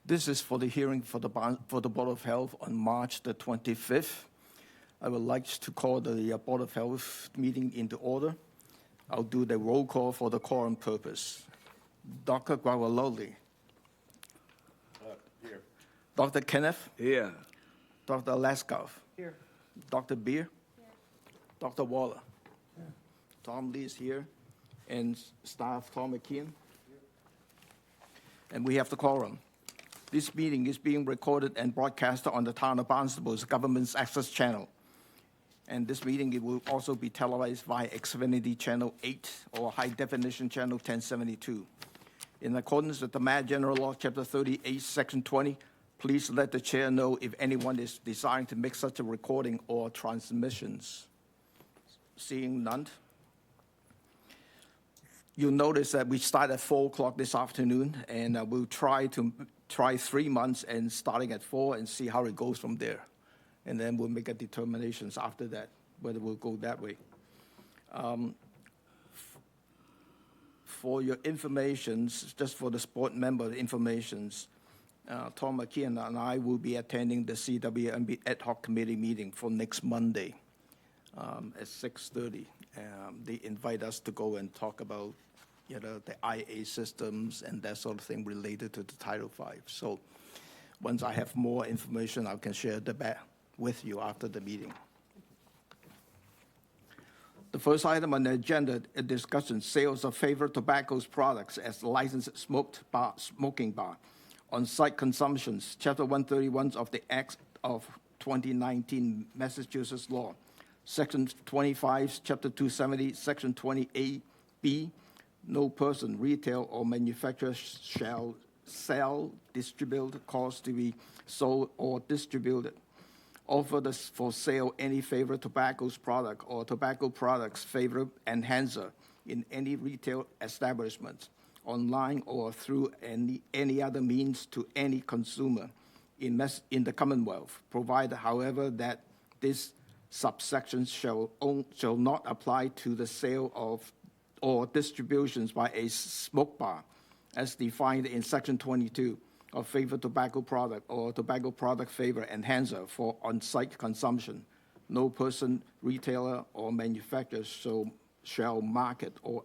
This is for the hearing for the Board of Health on March the 25th. I would like to call the Board of Health meeting into order. I'll do the roll call for the quorum purpose. Dr. Guavaloli. Here. Dr. Kenneth. Here. Dr. Leskow. Here. Dr. Beer. Here. Dr. Waller. Here. Tom Lee is here. And staff Tom McKeon. Here. And we have the quorum. This meeting is being recorded and broadcast on the Town of Barnstable's Government's Access Channel. And this meeting it will also be televised via Xfinity Channel 8 or High Definition Channel 1072. In accordance with the Mass General Law, Chapter 38, Section 20, please let the chair know if anyone is desiring to make such a recording or transmissions. Seeing none. You'll notice that we start at 4 o'clock this afternoon, and we'll try 3 months and starting at 4 and see how it goes from there. And then we'll make a determinations after that, whether we'll go that way. For your informations, just for the sport member informations, Tom McKeon and I will be attending the CWMB Ad Hoc Committee meeting for next Monday at 6:30. They invite us to go and talk about the IA systems and that sort of thing related to the Title V. So once I have more information, I can share that with you after the meeting. The first item on the agenda is discussion sales of flavored tobacco products as licensed smoking bar, on-site consumptions, Chapter 131 of the Act of 2019 Massachusetts Law, Section 25, Chapter 270, Section 28B. No person, retail, or manufacturer shall sell, distribute, cause to be sold, or distributed, offer for sale any flavored tobacco product or tobacco products flavored enhancer in any retail establishment, online or through any other means to any consumer in the Commonwealth, provided, however, that this subsection shall not apply to the sale of or distributions by a smoke bar, as defined in Section 22 of flavored tobacco product or tobacco product flavor enhancer for on-site consumption. No person, retailer, or manufacturer shall market or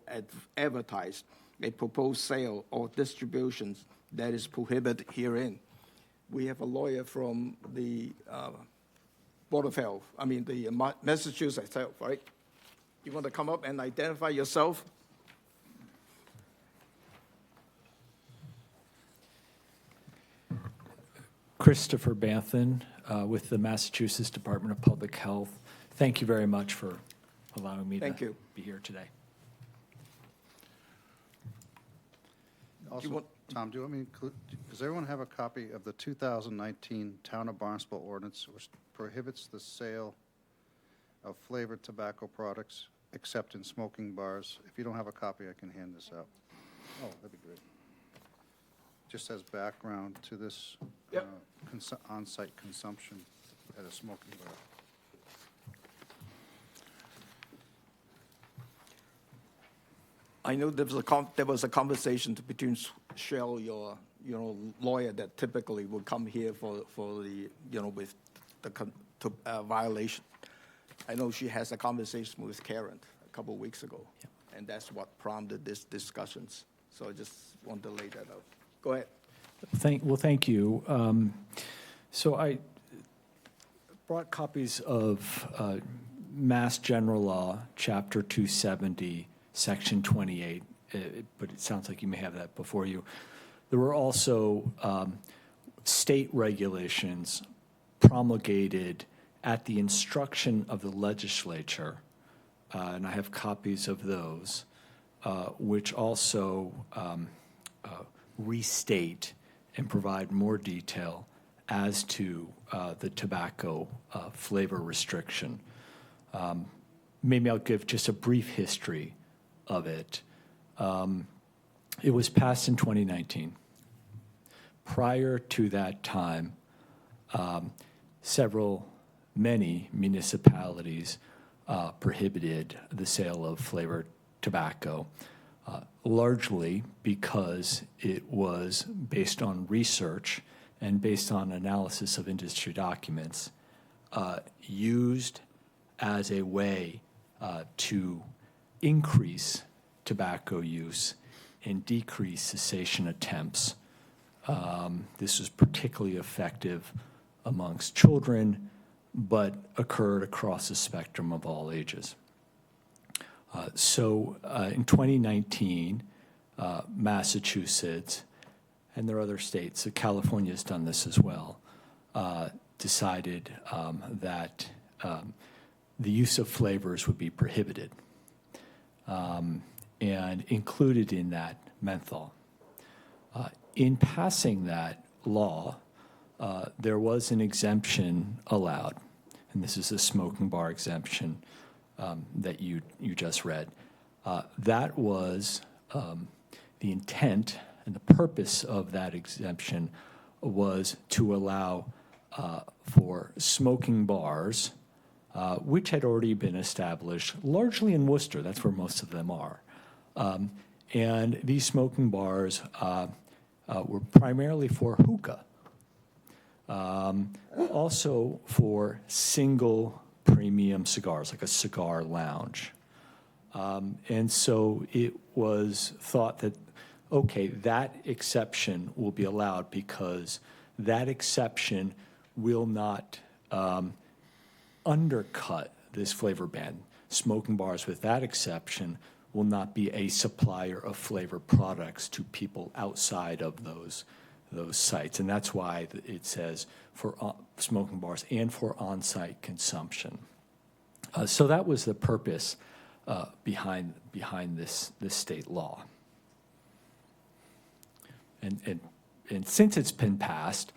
advertise a proposed sale or distributions that is prohibited herein. We have a lawyer from the Board of Health, the Massachusetts Health, right? You want to come up and identify yourself? Christopher Banthan with the Massachusetts Department of Public Health. Thank you very much for allowing me to be here today. Also, Tom, do you want me to include, does everyone have a copy of the 2019 Town of Barnstable ordinance, which prohibits the sale of flavored tobacco products except in smoking bars? If you don't have a copy, I can hand this out. Oh, that'd be great. Just as background to this on-site consumption at a smoking bar. I know there was a conversation between Shell, your lawyer, that typically would come here for the with the violation. I know she has a conversation with Karen a couple of weeks ago, and that's what prompted these discussions. So I just want to lay that out. Go ahead. Thank you. So I brought copies of Mass General Law, Chapter 270, Section 28, but it sounds like you may have that before you. There were also state regulations promulgated at the instruction of the legislature, and I have copies of those, which also restate and provide more detail as to the tobacco flavor restriction. Maybe I'll give just a brief history of it. It was passed in 2019. Prior to that time, many municipalities prohibited the sale of flavored tobacco. largely because it was based on research and based on analysis of industry documents, used as a way to increase tobacco use and decrease cessation attempts. This was particularly effective amongst children, but occurred across the spectrum of all ages. So in 2019, Massachusetts, and there are other states, California has done this as well, decided that the use of flavors would be prohibited, and included in that menthol. In passing that law, there was an exemption allowed, and this is a smoking bar exemption that you just read. That was the intent and the purpose of that exemption was to allow for smoking bars, which had already been established largely in Worcester. That's where most of them are. And these smoking bars were primarily for hookah, also for single premium cigars, like a cigar lounge. And so it was thought that, okay, that exception will be allowed because that exception will not undercut this flavor ban. Smoking bars with that exception will not be a supplier of flavor products to people outside of those sites. And that's why it says for smoking bars and for on-site consumption. So that was the purpose behind this state law. And since it's been passed,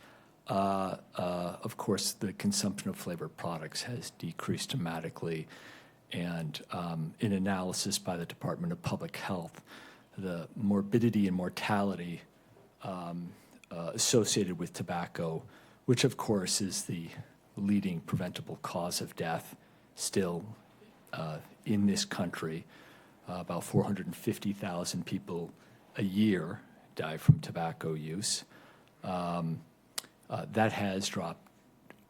of course, the consumption of flavored products has decreased dramatically. And in analysis by the Department of Public Health, the morbidity and mortality associated with tobacco, which of course is the leading preventable cause of death still in this country. About 450,000 people a year die from tobacco use. That has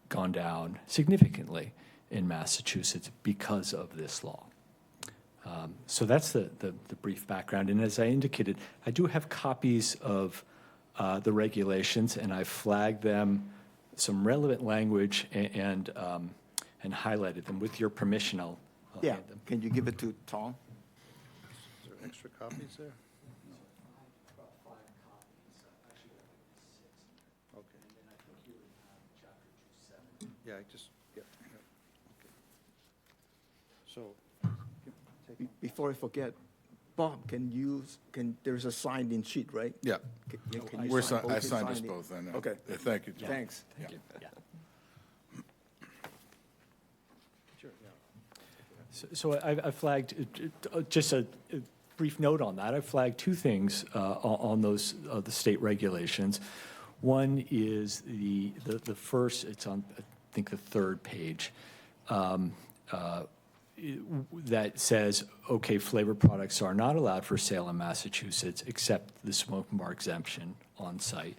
gone down significantly in Massachusetts because of this law. So that's the brief background. And as I indicated, I do have copies of the regulations, and I flagged them, some relevant language, and highlighted them. With your permission, I'll Yeah, hand them. can you give it to Tom? Is there extra copies there? Okay. Yeah, okay. So, Before I forget, Bob, there's a sign-in sheet, right? Yeah. Can you We're sign both? I You signed us sign it? both, I know. Okay. Thank you, John. Thanks. Thank you. Yeah. sure, yeah. So I flagged, just a brief note on that, I flagged two things on those, the state regulations. One is the first, it's on, I think, the third page, that says, okay, flavor products are not allowed for sale in Massachusetts except the smoking bar exemption on site.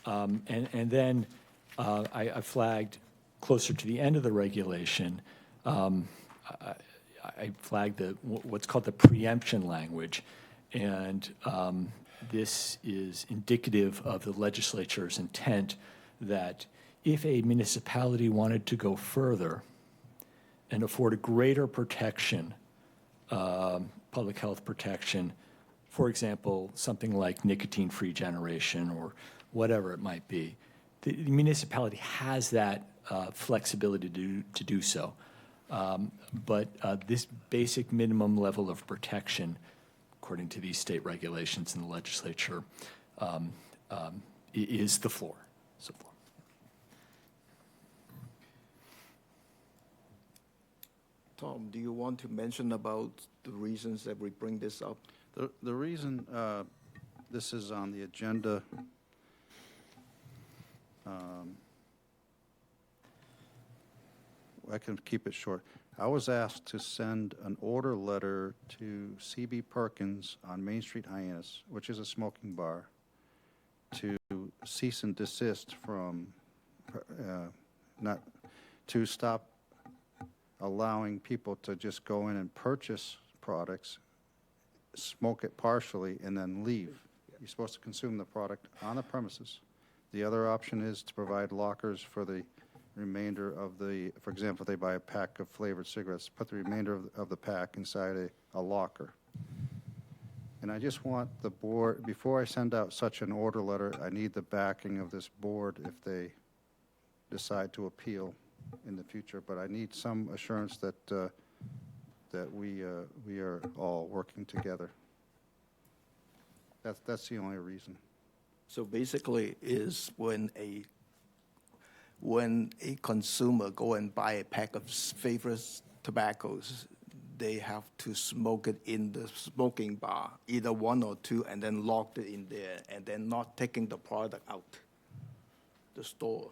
And then I flagged closer to the end of the regulation, I flagged what's called the preemption language, and this is indicative of the legislature's intent that if a municipality wanted to go further and afford a greater protection, public health protection, for example, something like nicotine-free generation or whatever it might be, the municipality has that flexibility to do so. But this basic minimum level of protection, according to these state regulations in the legislature, is the floor. It's the floor. Tom, do you want to mention about the reasons that we bring this up? The reason this is on the agenda I can keep it short. I was asked to send an order letter to C.B. Perkins on Main Street, Hyannis, which is a smoking bar, to cease and desist from, not, to stop allowing people to just go in and purchase products, smoke it partially, and then leave. You're supposed to consume the product on the premises. The other option is to provide lockers for the remainder of the, for example, if they buy a pack of flavored cigarettes, put the remainder of the pack inside a locker. And I just want the board, before I send out such an order letter, I need the backing of this board if they decide to appeal in the future. But I need some assurance that that we are all working together. That's the only reason. So basically is when a consumer go and buy a pack of favorite tobaccos, they have to smoke it in the smoking bar, either one or two, and then lock it in there, and then not taking the product out the store.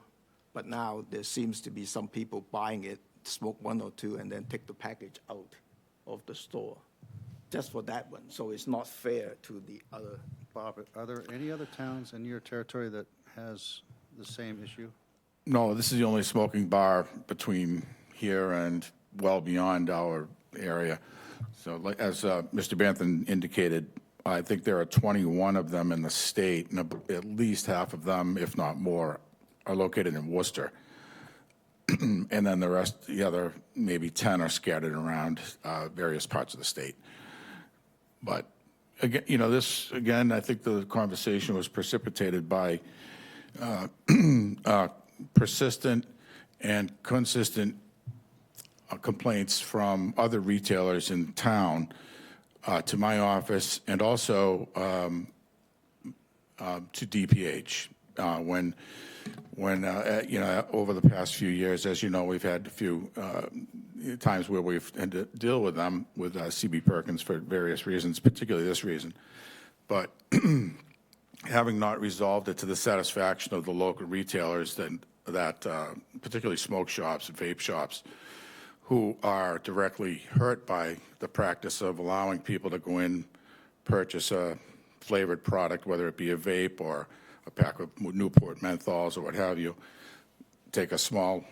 But now there seems to be some people buying it, smoke one or two, and then take the package out of the store, just for that one. So it's not fair to the other. Bob, are there any other towns in your territory that has the same issue? No, this is the only smoking bar between here and well beyond our area. So like, as Mr. Bantham indicated, I think there are 21 of them in the state, and at least half of them, if not more, are located in Worcester. And then the rest, the other maybe 10 are scattered around various parts of the state. But again, you know, this, again, I think the conversation was precipitated by persistent and consistent complaints from other retailers in town to my office, and also to DPH. When you know, over the past few years, as you know, we've had a few times where we've had to deal with them, with CB Perkins for various reasons, particularly this reason. But having not resolved it to the satisfaction of the local retailers, that particularly smoke shops and vape shops, who are directly hurt by the practice of allowing people to go in, purchase a flavored product, whether it be a vape or a pack of Newport menthols or what have you, take a small,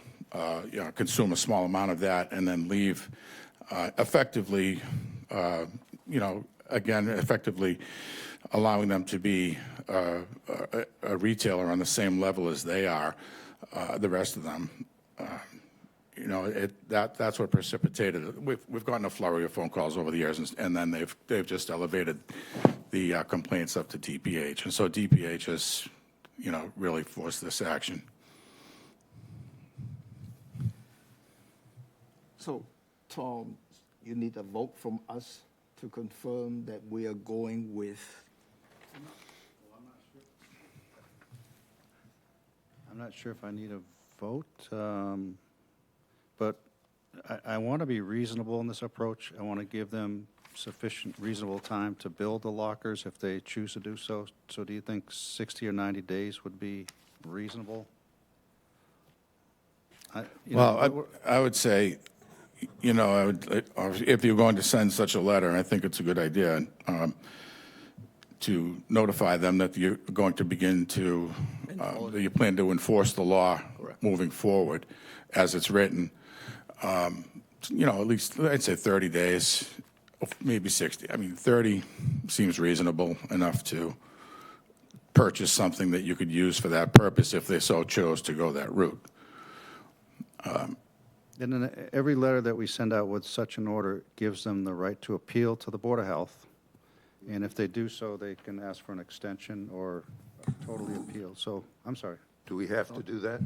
you know, consume a small amount of that and then leave, effectively, you know, again, effectively allowing them to be a retailer on the same level as they are, the rest of them. You know, that's what precipitated. We've gotten a flurry of phone calls over the years, and then they've just elevated the complaints up to DPH, and so DPH has, you know, really forced this action. So, Tom, you need a vote from us to confirm that we are going with. I'm not sure if I need a vote, but I want to be reasonable in this approach. I want to give them sufficient reasonable time to build the lockers if they choose to do so. So do you think 60 or 90 days would be reasonable? I would say, you know, if you're going to send such a letter, I think it's a good idea to notify them that you're going to begin to, that you plan to enforce the law moving forward as it's written. You know, at least, I'd say 30 days, maybe 60. I mean, 30 seems reasonable enough to purchase something that you could use for that purpose if they so chose to go that route. And then every letter that we send out with such an order gives them the right to appeal to the Board of Health. And if they do so, they can ask for an extension or totally appeal. So, I'm sorry. Do we have to do that?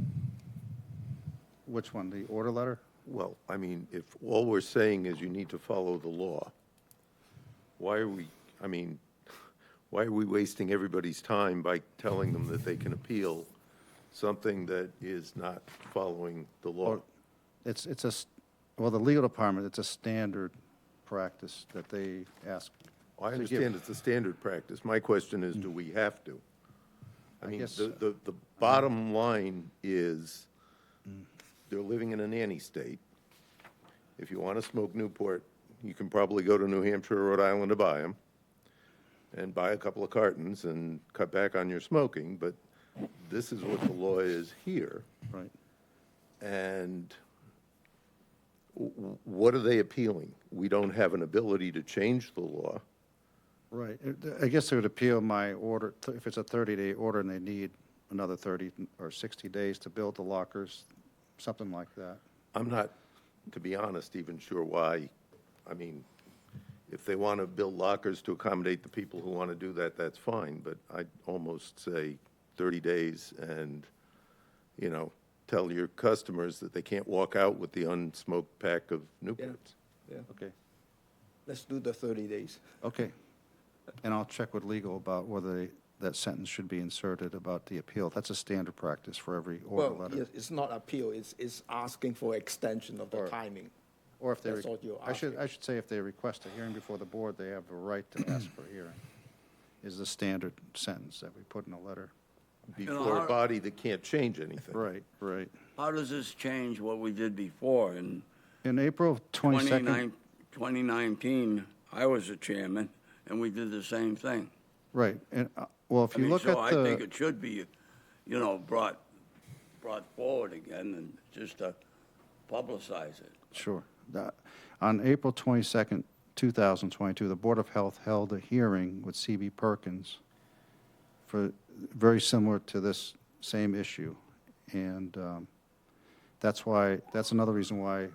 Which one, the order letter? Well, I mean, if all we're saying is you need to follow the law, why are we wasting everybody's time by telling them that they can appeal something that is not following the law? Well, the legal department, it's a standard practice that they ask. I understand it's a standard practice. My question is, do we have to? I mean, guess- the bottom line is they're living in a nanny state. If you want to smoke Newport, you can probably go to New Hampshire or Rhode Island to buy them and buy a couple of cartons and cut back on your smoking, but this is what the law is here. Right. And what are they appealing? We don't have an ability to change the law. Right. I guess they would appeal my order, if it's a 30-day order and they need another 30 or 60 days to build the lockers, something like that. I'm not, to be honest, even sure why. I mean, if they want to build lockers to accommodate the people who want to do that, that's fine, but I'd almost say 30 days and, you know, tell your customers that they can't walk out with the unsmoked pack of Newports. Yeah, Okay. let's do the 30 days. Okay. And I'll check with legal about whether that sentence should be inserted about the appeal. That's a standard practice for every order Well, letter. yes, it's not appeal, it's asking for extension of the timing. Or if they, That's what you're I should say if they request a hearing before the board, they have a right to ask for a hearing, is the standard sentence that we put in a letter. Before a body that can't change anything. Right, right. How does this change what we did before? In In April 22nd, 2019, I was the chairman, and we did the same thing. right, and, well, if I you mean, look so at I think the, it should be, you know, brought forward again and just to publicize it. sure, on April 22nd, 2022, the Board of Health held a hearing with C.B. Perkins for, very similar to this same issue. And that's another reason why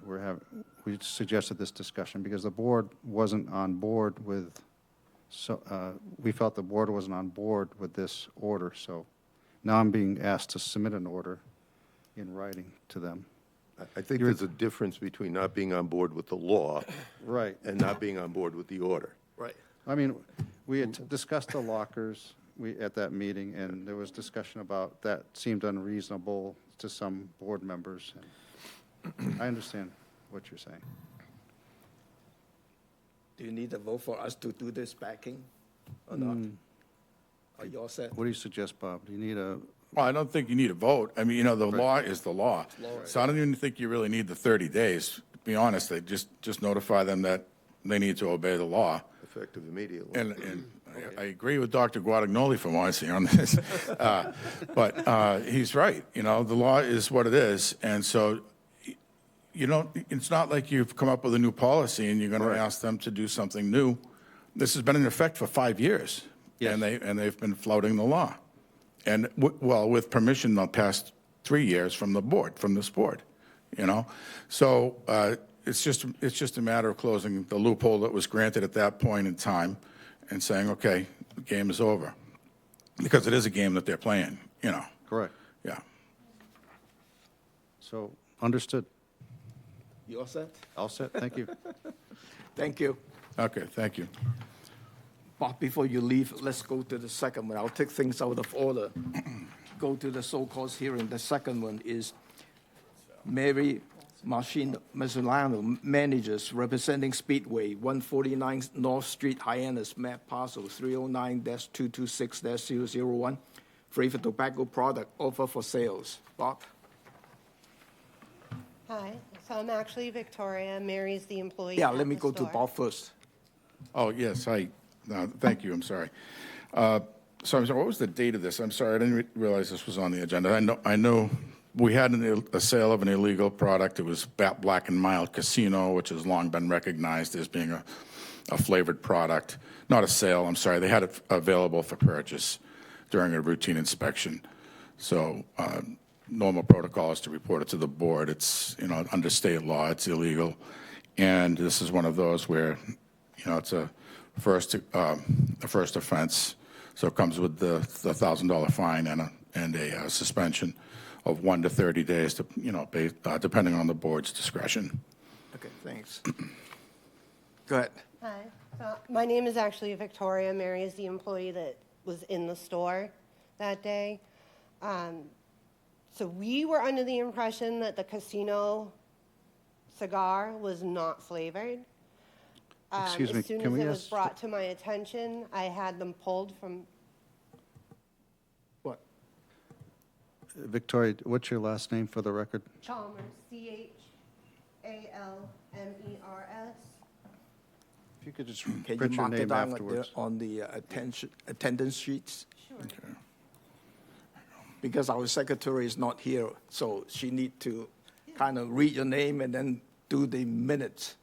we suggested this discussion, because the board wasn't on board with, we felt the board wasn't on board with this order. So now I'm being asked to submit an order in writing to them. I think there's a difference between not being on board with the law Right. and not being on board with the order. Right. I mean, we had discussed the lockers at that meeting, and there was discussion about that seemed unreasonable to some board members. And I understand what you're saying. Do you need a vote for us to do this backing or not? Are you all set? What do you suggest, Bob? Do you need a, Well, I don't think you need a vote. I mean, you know, the law is the law. So I don't even think you really need the 30 days. To be honest, they just notify them that they need to obey the law. Effective immediately. And I agree with Dr. Guadagnoli for once here on this. But he's right, you know, the law is what it is. And so, you don't, it's not like you've come up with a new policy and you're going to ask them to do something new. This has been in effect for 5 years. Yes. And they've been flouting the law. And, well, with permission the past 3 years from the board, from this board, you know? So it's just a matter of closing the loophole that was granted at that point in time and saying, okay, the game is over. Because it is a game that they're playing, you know? correct? Yeah. So, understood. You all set? All set, thank you. Thank you. Okay, thank you. Bob, before you leave, let's go to the second one. I'll take things out of order. Go to the so-called hearing. The second one is Mary Mazzolano, managers representing Speedway, 149 North Street, Hyannis, map parcel 309-226-001, flavored tobacco product offer for sales. Bob? Hi, so I'm actually Victoria. Mary's the employee. Yeah, at let me the go to store. Bob first. Oh, yes, thank you, I'm sorry. So I'm sorry, what was the date of this? I'm sorry, I didn't realize this was on the agenda. I know we had a sale of an illegal product. It was Black and Mild Casino, which has long been recognized as being a flavored product. Not a sale, I'm sorry. They had it available for purchase during a routine inspection. So normal protocol is to report it to the board. It's, you know, under state law, it's illegal. And this is one of those where, you know, it's a first offense. So it comes with the $1,000 fine and a suspension of 1 to 30 days, to, you know, depending on the board's discretion. Okay, thanks. Go ahead. Hi, so my name is actually Victoria. Mary is the employee that was in the store that day. So we were under the impression that the casino cigar was not flavored. Excuse me, As soon can as we it was ask- brought to my attention, I had them pulled from, What? Victoria, what's your last name for the record? Chalmers, C-H-A-L If you could just Can you print your mark it name down afterwards. on the attendance sheets? Sure. Because our secretary is not here, so she need to kind of read your name and then do the minutes.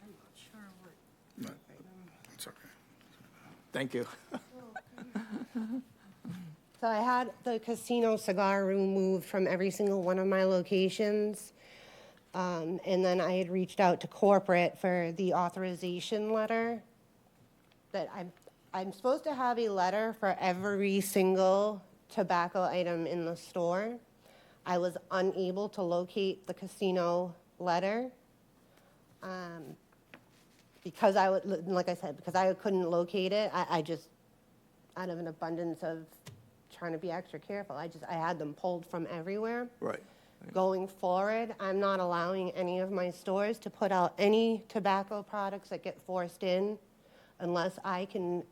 I'm not sure what. No, it's okay. Thank you. So I had the casino cigar room moved from every single one of my locations. And then I had reached out to corporate for the authorization letter. That I'm supposed to have a letter for every single tobacco item in the store. I was unable to locate the casino letter. Because like I said, because I couldn't locate it, I just, out of an abundance of trying to be extra careful, I had them pulled from everywhere. Right. Going forward, I'm not allowing any of my stores to put out any tobacco products that get forced in unless I can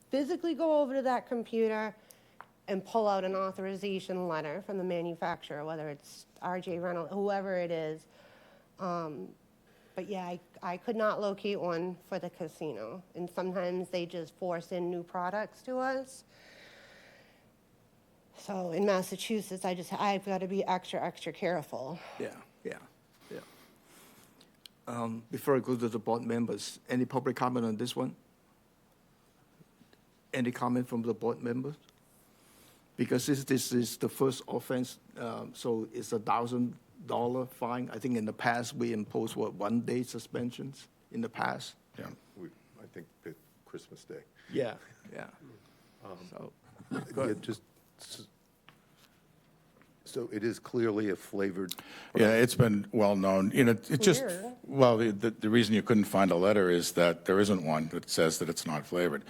physically go over to that computer and pull out an authorization letter from the manufacturer, whether it's RJ Reynolds, whoever it is. But yeah, I could not locate one for the casino. And sometimes they just force in new products to us. So in Massachusetts, I've got to be extra careful. Yeah. Before I go to the board members, any public comment on this one? Any comment from the board members? Because this is the first offense, so it's $1,000 fine. I think in the past, we imposed, 1-day suspensions in the past? Yeah. I think that Christmas Day. Yeah. So, go Yeah, ahead. So it is clearly a flavored. Yeah, it's been well-known. You know, it just, Weird. well, the reason you couldn't find a letter is that there isn't one that says that it's not flavored.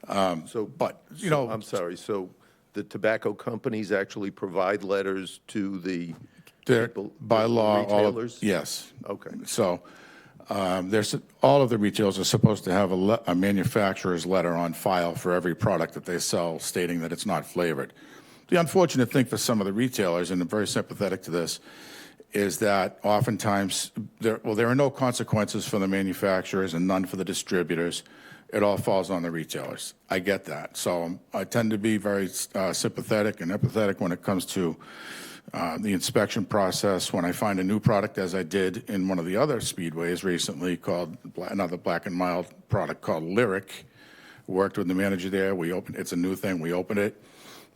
So, But, you know, I'm sorry, so the tobacco companies actually provide letters to the they're, people? by the law, all Retailers? of, yes. Okay. So there's, all of the retailers are supposed to have a manufacturer's letter on file for every product that they sell stating that it's not flavored. The unfortunate thing for some of the retailers, and I'm very sympathetic to this, is that oftentimes, there are no consequences for the manufacturers and none for the distributors. It all falls on the retailers. I get that. So I tend to be very sympathetic and empathetic when it comes to the inspection process. When I find a new product, as I did in one of the other speedways recently, called another Black and Mild product called Lyric, worked with the manager there. It's a new thing. We opened it.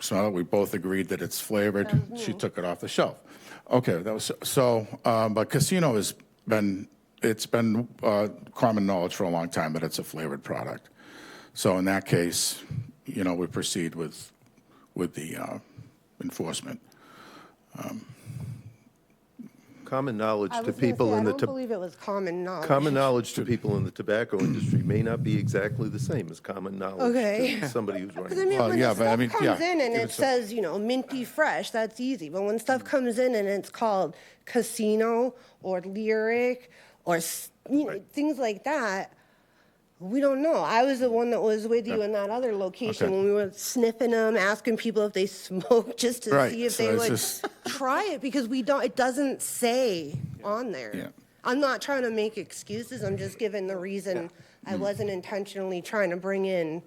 So we both agreed that it's flavored. She took it off the shelf. Okay, that was so. But casino has been common knowledge for a long time that it's a flavored product. So in that case, you know, we proceed with the enforcement. Common knowledge I to was gonna people say, in the. I don't believe it was common knowledge. Common knowledge to people in the tobacco industry may not be exactly the same as common knowledge Okay. to somebody who's Because I running. mean, Well, when yeah, the but I stuff mean, comes yeah, in and give it it some- says, minty fresh, that's easy. But when stuff comes in and it's called casino or lyric or, things like that, we don't know. I was the one that was with you in that other location Okay. when we were sniffing them, asking people if they smoke just to Right, see if so they it's would just- try it because it doesn't say on there. Yeah. I'm not trying to make excuses. I'm just giving the reason I wasn't intentionally trying to bring in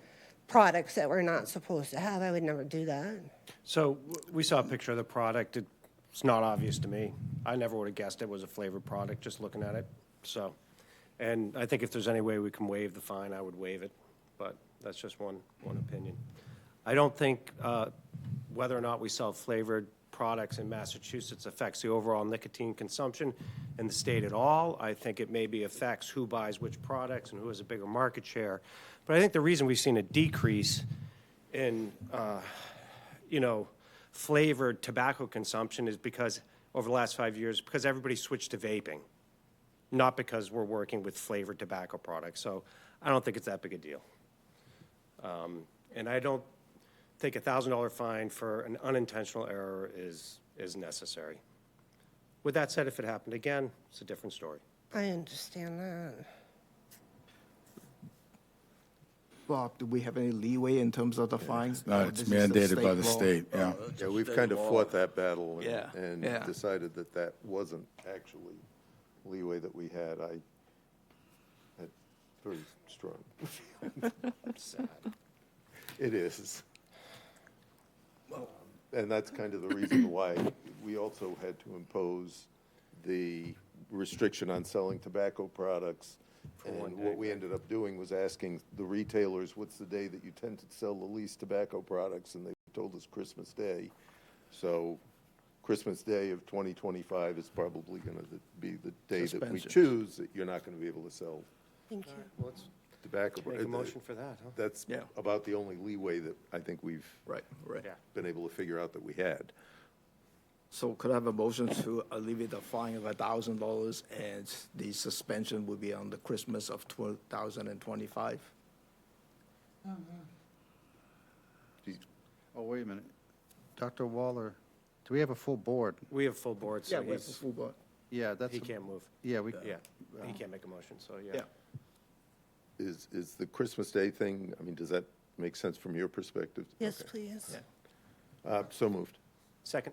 products that we're not supposed to have. I would never do that. So we saw a picture of the product. It's not obvious to me. I never would have guessed it was a flavored product just looking at it. So, and I think if there's any way we can waive the fine, I would waive it. But that's just one opinion. I don't think whether or not we sell flavored products in Massachusetts affects the overall nicotine consumption in the state at all. I think it maybe affects who buys which products and who has a bigger market share. But I think the reason we've seen a decrease in, flavored tobacco consumption is because over the last 5 years, because everybody switched to vaping, not because we're working with flavored tobacco products. So I don't think it's that big a deal. And I don't think a $1,000 fine for an unintentional error is necessary. With that said, if it happened again, it's a different story. I understand that. Bob, do we have any leeway in terms of the fine? No, Or it's this is the mandated by the law? state, yeah. Yeah, we've kind of fought that battle Yeah, and yeah. decided that that wasn't actually leeway that we had. I had very strong. Sad. It is. And that's kind of the reason why we also had to impose the restriction on selling tobacco products. And what we ended up doing was asking the retailers, what's the day that you tend to sell the least tobacco products? And they told us Christmas Day. So Christmas Day of 2025 is probably going to be the day that we Suspension. choose that you're not going to be able to sell Thank you. Well, let's tobacco. make a motion for that, huh? That's Yeah. about the only leeway that I think we've Right, right. Yeah. been able to figure out that we had. So could I have a motion to alleviate the fine of $1,000 and the suspension will be on the Christmas of 2025? Oh, wait a minute. Dr. Waller, do we have a full board? We have full board, so Yeah, we have a he's, full board. Yeah, that's. he can't move. Yeah, we, Yeah, he can't make a motion, so yeah. Yeah. Is the Christmas Day thing, I mean, does that make sense from your perspective? Yes, Okay. please. So moved. Second?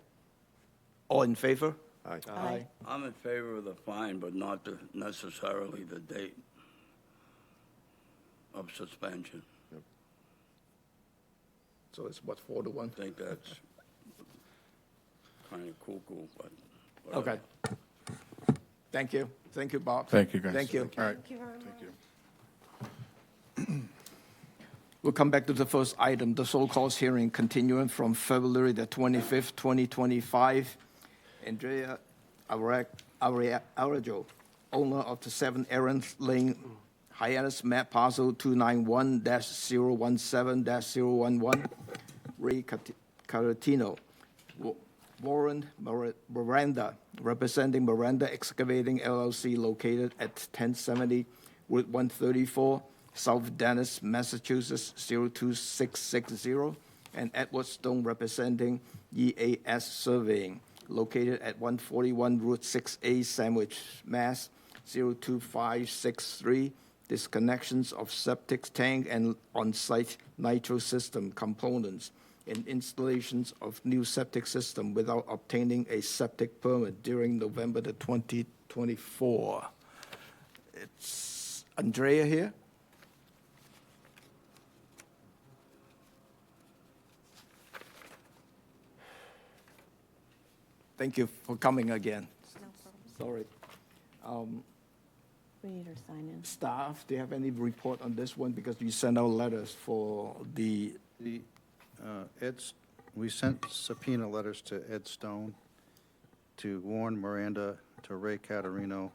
All in favor? Aye. Aye. I'm in favor of the fine, but not necessarily the date of suspension. So it's what, 4-1? I think that's kind of cuckoo, but. Okay. Thank you. Thank you, Bob. Thank you, guys. Thank you. All right. Thank you very much. We'll come back to the first item, the so-called hearing continuing from February the 25th, 2025. Andrea Arajo, owner of the 7 Aaron's Lane, Hyannis map parcel 291-017-011, Ray Caratino, Warren Miranda, representing Miranda Excavating LLC, located at 1070 Route 134, South Dennis, Massachusetts 02660, and Edward Stone, representing EAS Surveying, located at 141 Route 6A, Sandwich, Mass. 02563, disconnections of septic tank and on-site nitro system components and installations of new septic system without obtaining a septic permit during November the 2024. It's Andrea here. Thank you for coming again. Sorry. We need her sign in. Staff, do you have any report on this one? Because you sent out letters for the, We sent subpoena letters to Ed Stone, to Warren Miranda, to Ray Catarino.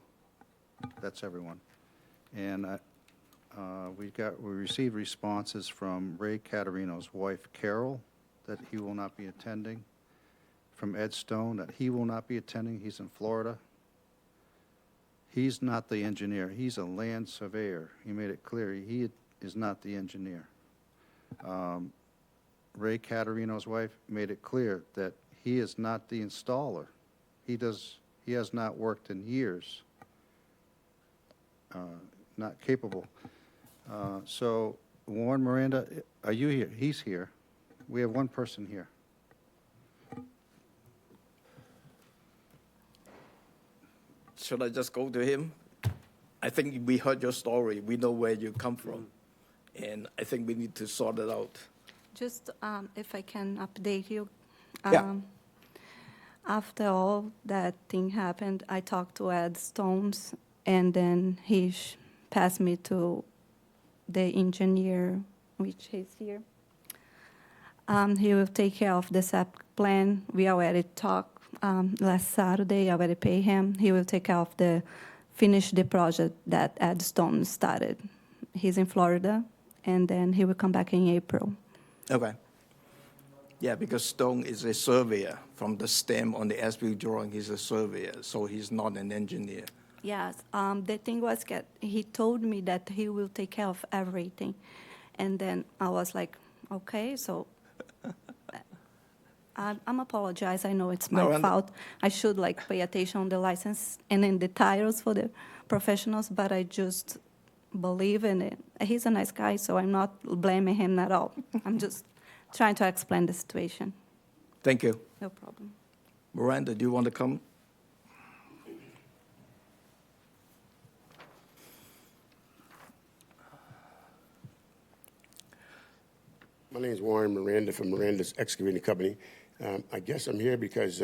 That's everyone. And we received responses from Ray Catarino's wife, Carol, that he will not be attending. From Ed Stone, that he will not be attending. He's in Florida. He's not the engineer. He's a land surveyor. He made it clear he is not the engineer. Ray Catarino's wife made it clear that he is not the installer. He has not worked in years. Not capable. So Warren Miranda, are you here? He's here. We have one person here. should I just go to him? I think we heard your story. We know where you come from. And I think we need to sort it out. Just if I can update you. Yeah. After all that thing happened, I talked to Ed Stones, and then he passed me to the engineer, which is here. He will take care of the SAP plan. We already talked last Saturday. I already pay him. He will take care of finish the project that Ed Stone started. He's in Florida, and then he will come back in April. Okay. Yeah, because Stone is a surveyor. From the stem on the as-built drawing, he's a surveyor, so he's not an engineer. Yes, the thing was that he told me that he will take care of everything. And then I was like, okay, so I'm apologize. I know it's my No, fault. I should pay attention on the license and in the titles for the professionals, but I just believe in it. He's a nice guy, so I'm not blaming him at all. I'm just trying to explain the situation. Thank you. No problem. Miranda, do you want to come? My name is Warren Miranda from Miranda's Excavating Company. I guess I'm here because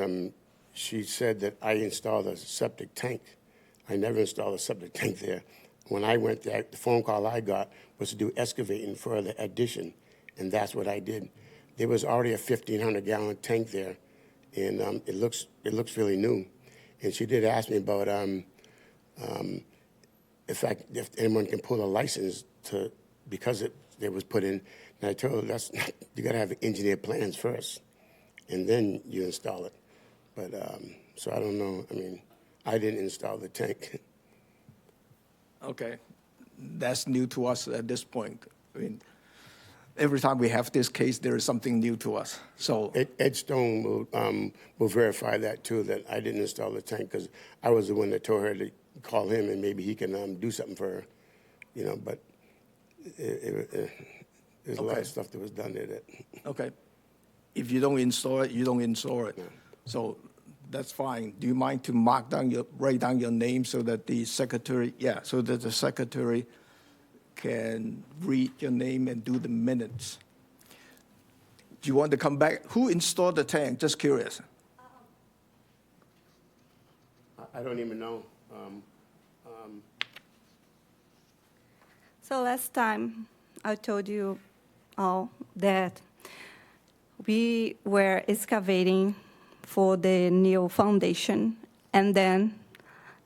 she said that I installed a septic tank. I never installed a septic tank there. When I went there, the phone call I got was to do excavating for the addition, and that's what I did. There was already a 1,500-gallon tank there, and it looks really new. And she did ask me about if anyone can pull a license to because it was put in. And I told her you got to have engineer plans first, and then you install it. But so I don't know. I mean, I didn't install the tank. Okay. That's new to us at this point. I mean, every time we have this case, there is something new to us. So, Ed Stone will verify that too, that I didn't install the tank because I was the one that told her to call him and maybe he can do something for her, you know. But there's a lot Okay. of stuff that was done there that. okay. If you don't install it, you don't install it. So that's fine. Do you mind to write down your name so that the secretary, so that the secretary can read your name and do the minutes? Do you want to come back? Who installed the tank? Just curious. I don't even know. So last time I told you all that we were excavating for the new foundation, and then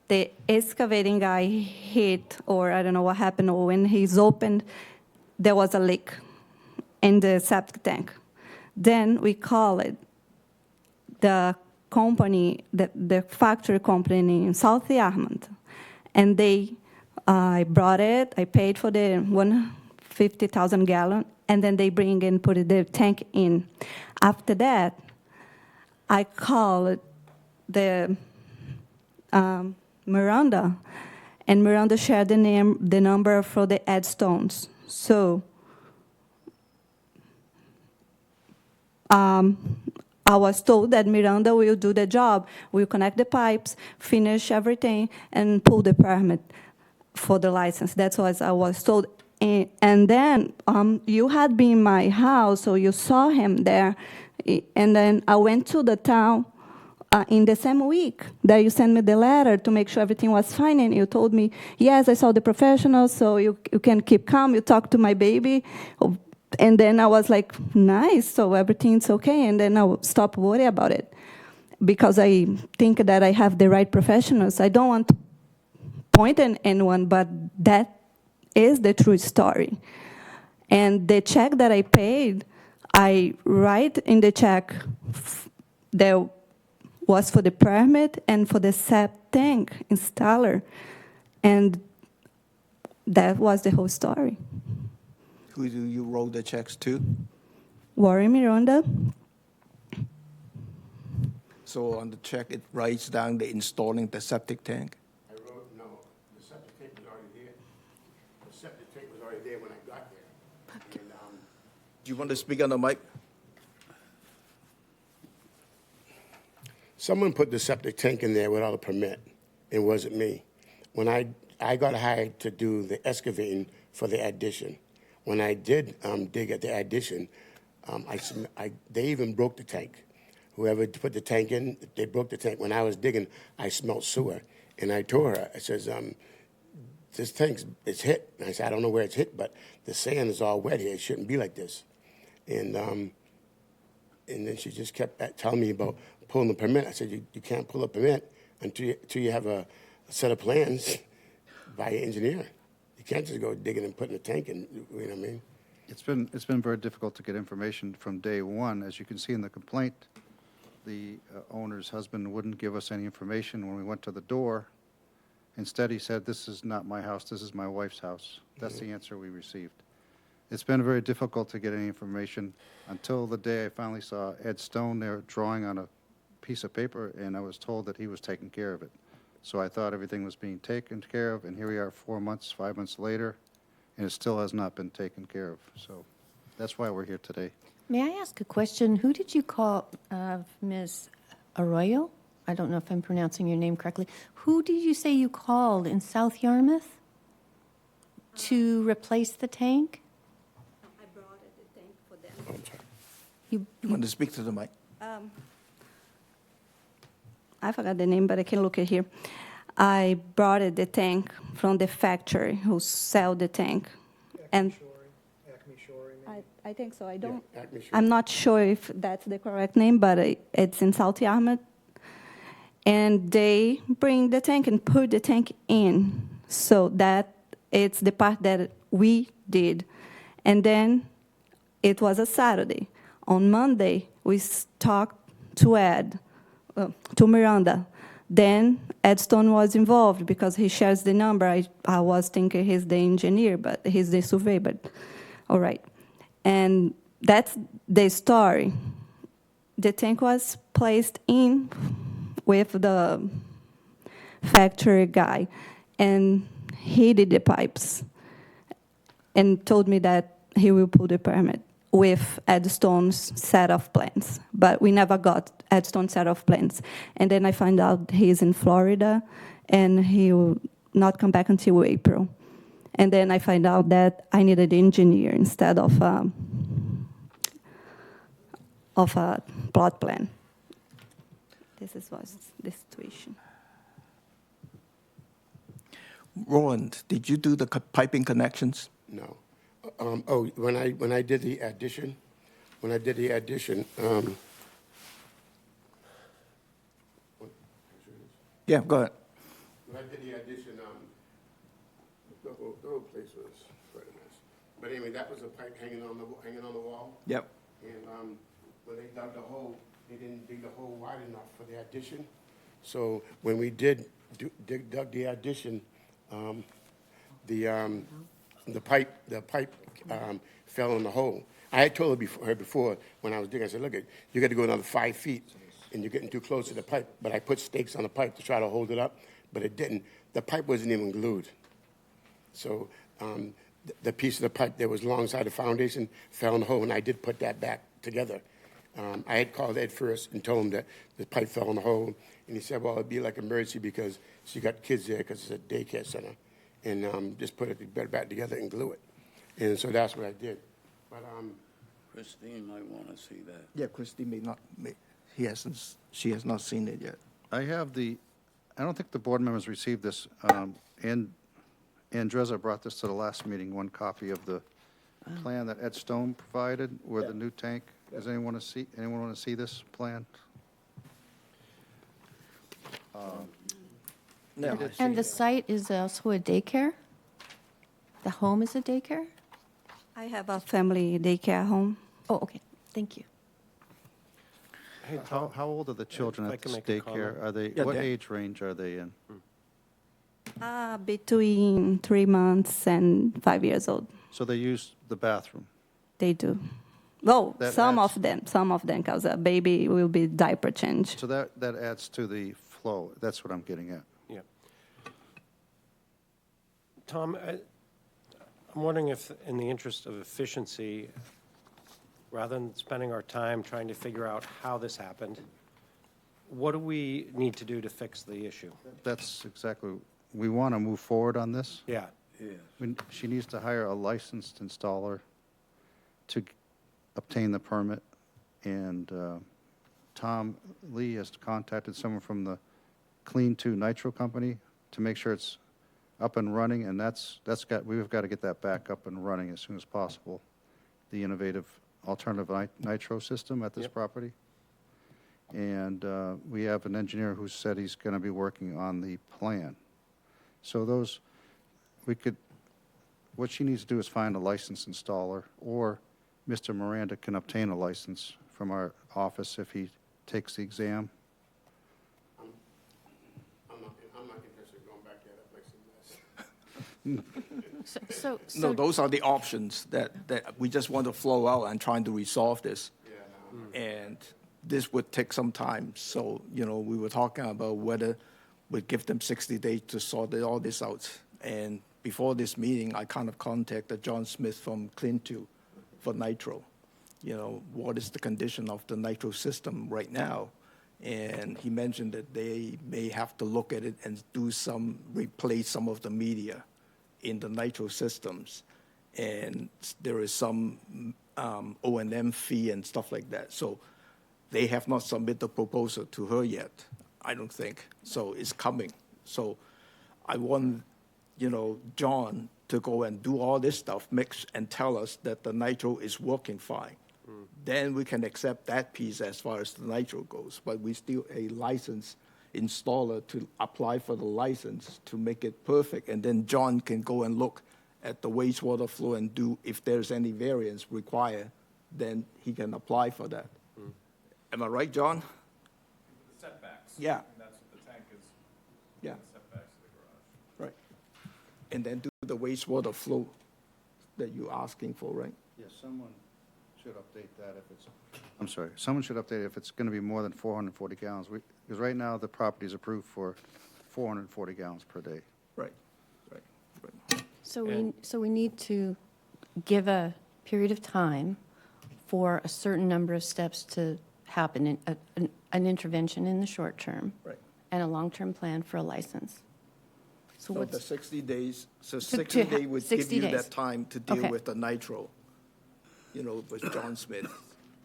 the excavating guy hit, or I don't know what happened, or when he's opened, there was a leak in the septic tank. Then we called the company, the factory company in South Yarmouth, and I brought it, I paid for the 150,000 gallon, and then they bring and put the tank in. After that, I called the Miranda, and Miranda shared the number for the Ed Stones. So I was told that Miranda will do the job, will connect the pipes, finish everything, and pull the permit for the license. That's what I was told. And then you had been in my house, so you saw him there. And then I went to the town in the same week that you sent me the letter to make sure everything was fine. And you told me, yes, I saw the professionals, so you can keep calm. You talked to my baby. And then I was like, nice, so everything's okay. And then I stopped worrying about it because I think that I have the right professionals. I don't want to point at anyone, but that is the true story. And the check that I paid, I write in the check that was for the permit and for the septic tank installer. And that was the whole story. Who do you wrote the checks to? Warren Miranda. So on the check, it writes down the installing the septic tank? I wrote, no, the septic tank was already there. The septic tank was already there when I got there. And, Do you want to speak on the mic? someone put the septic tank in there without a permit. It wasn't me. When I got hired to do the excavating for the addition, when I did dig at the addition, they even broke the tank. Whoever put the tank in, they broke the tank. When I was digging, I smelled sewer. And I told her, I says, this tank's hit. And I said, I don't know where it's hit, but the sand is all wet here. It shouldn't be like this. And then she just kept telling me about pulling the permit. I said, you can't pull a permit until you have a set of plans by an engineer. You can't just go digging and putting a tank in, you know what I mean? It's been very difficult to get information from day one. As you can see in the complaint, the owner's husband wouldn't give us any information when we went to the door. Instead, he said, this is not my house, this is my wife's house. That's the answer we received. It's been very difficult to get any information until the day I finally saw Ed Stone there drawing on a piece of paper, and I was told that he was taking care of it. So I thought everything was being taken care of, and here we are 4 months, 5 months later, and it still has not been taken care of. So that's why we're here today. May I ask a question? Who did you call, Ms. Arroyo? I don't know if I'm pronouncing your name correctly. Who did you say you called in South Yarmouth to replace the tank? I brought the tank for them. Oh, I'm sorry. You want to speak to the mic? I forgot the name, but I can look at here. I brought the tank from the factory who sell the tank. And I think so. I don't. Yeah, Acme Shore. I'm not sure if that's the correct name, but it's in South Yarmouth. And they bring the tank and put the tank in. So that it's the part that we did. And then it was a Saturday. On Monday, we talked to to Miranda. Then Ed Stone was involved because he shares the number. I was thinking he's the engineer, but he's the surveyor, but all right. And that's the story. The tank was placed in with the factory guy, and he did the pipes and told me that he will pull the permit with Ed Stone's set of plans. But we never got Ed Stone's set of plans. And then I find out he's in Florida, and he will not come back until April. And then I find out that I needed an engineer instead of a plot plan. Was the situation. Roland, did you do the piping connections? No. When I did the addition, when I did the addition, Yeah, go ahead. when I did the addition, the whole place was quite a mess. But anyway, that was a pipe hanging on the wall. Yep. And when they dug the hole, they didn't dig the hole wide enough for the addition. So when we dug the addition, the pipe fell in the hole. I had told her before when I was digging, I said, look, you got to go another 5 feet, and you're getting too close to the pipe. But I put stakes on the pipe to try to hold it up, but it didn't. The pipe wasn't even glued. So the piece of the pipe that was alongside the foundation fell in the hole, and I did put that back together. I had called Ed first and told him that the pipe fell in the hole, and he said, well, it'd be like an emergency because she got kids there because it's a daycare center, and just put it back together and glue it. And so that's what I did. But Christine might want to see that. Yeah, Christy she has not seen it yet. I don't think the board members received this. And Andreza brought this to the last meeting, one copy of the plan that Ed Stone provided with the new tank. Does anyone want to see this plan? No. And the site is also a daycare? The home is a daycare? I have a family daycare home. Oh, okay. Thank you. Hey, How old are the children if I at can this make a daycare? comment. Are they, Yeah, what Dan. age range are they in? Between 3 months and 5 years old. So they use the bathroom? They do. Well, That some adds- of them, because a baby will be diaper changed. So that adds to the flow. That's what I'm getting at. Yeah. Tom, I'm wondering if, in the interest of efficiency, rather than spending our time trying to figure out how this happened, what do we need to do to fix the issue? That's exactly, we want to move forward on this. Yeah. She needs to hire a licensed installer to obtain the permit. And Tom Lee has contacted someone from the Clean 2 Nitro Company to make sure it's up and running, and we've got to get that back up and running as soon as possible, the innovative alternative nitro system at this property. And we have an engineer who said he's going to be working on the plan. So what she needs to do is find a licensed installer, or Mr. Miranda can obtain a license from our office if he takes the exam. I'm not interested in going back there. That place is a mess. No, those are the options that we just want to flow out and trying to resolve this. And this would take some time. So, we were talking about whether we give them 60 days to sort all this out. And before this meeting, I kind of contacted John Smith from Clean2 for nitro. You know, what is the condition of the nitro system right now? And he mentioned that they may have to look at it and replace some of the media in the nitro systems. And there is some O&M fee and stuff like that. So they have not submitted the proposal to her yet, I don't think. So it's coming. So I want, John to go and do all this stuff, mix and tell us that the nitro is working fine. Then we can accept that piece as far as the nitro goes. But we still a licensed installer to apply for the license to make it perfect. And then John can go and look at the wastewater flow and do, if there's any variance required, then he can apply for that. Am I right, John? The setbacks. Yeah. And that's what the tank is. Yeah. The setbacks of the garage. Right. And then do the wastewater flow that you're asking for, right? Yes, someone should update that if it's, I'm sorry, someone should update it if it's going to be more than 440 gallons. Because right now, the property is approved for 440 gallons per day. Right, right. So we need to give a period of time for a certain number of steps to happen, an intervention in the short term. Right. And a long-term plan for a license. So So the what's, 60 days, so To- 60 to ha- days would 60 give you days. that time to deal Okay. with the nitro, with John Smith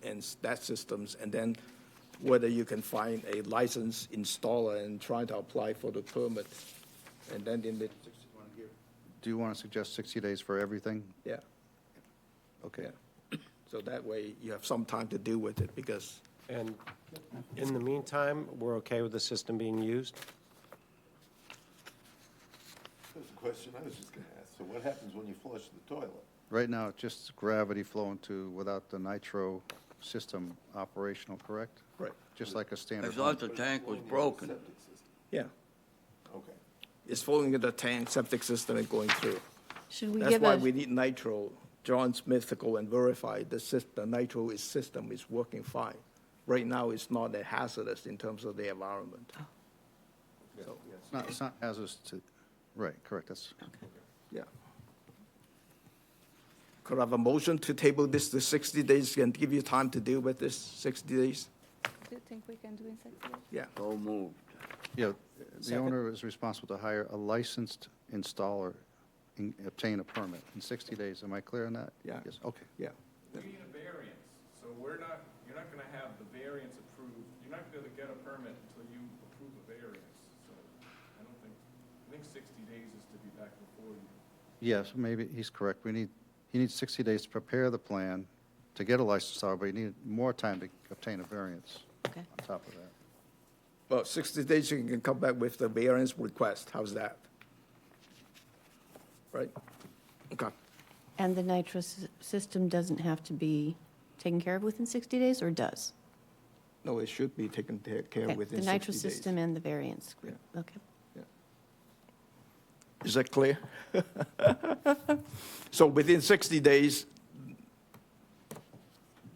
and that systems, and then whether you can find a licensed installer and try to apply for the permit. And then in the, Do you want to suggest 60 days for everything? yeah, Okay. yeah. So that way you have some time to deal with it because, And in the meantime, we're okay with the system being used? That's the question I was just gonna ask. So what happens when you flush the toilet? Right now, it's just gravity flowing to, without the nitro system operational, correct? right, Just like a I standard. thought the tank was broken. Septic system. yeah. Okay. It's flowing in the tank, septic system and going through. should we That's give why a, we need nitro, John Smith to go and verify the nitro system is working fine. Right now, it's not a hazardous in terms of the environment. So, It's not hazardous to, right, correct, that's, yeah. Could I have a motion to table this to 60 days and give you time to deal with this 60 days? Do you think we can do in 60 days? Yeah, So moved. yeah, the owner is responsible to hire a licensed installer, obtain a permit in 60 days. Am I clear on that? Yeah. Yes, okay. yeah. We need a variance, so you're not gonna have the variance approved, you're not gonna be able to get a permit until you approve a variance. So I think 60 days is to be back before you. Yes, maybe he's correct. He needs 60 days to prepare the plan to get a license installer, but he needed more time to obtain a variance okay. on top of that. Well, 60 days, you can come back with the variance request. How's that? Right? Okay. And the nitro system doesn't have to be taken care of within 60 days, or does? No, it should be taken care Okay, of within the 60 nitro days. system and the variance. Yeah. Okay. Is that clear? So within 60 days,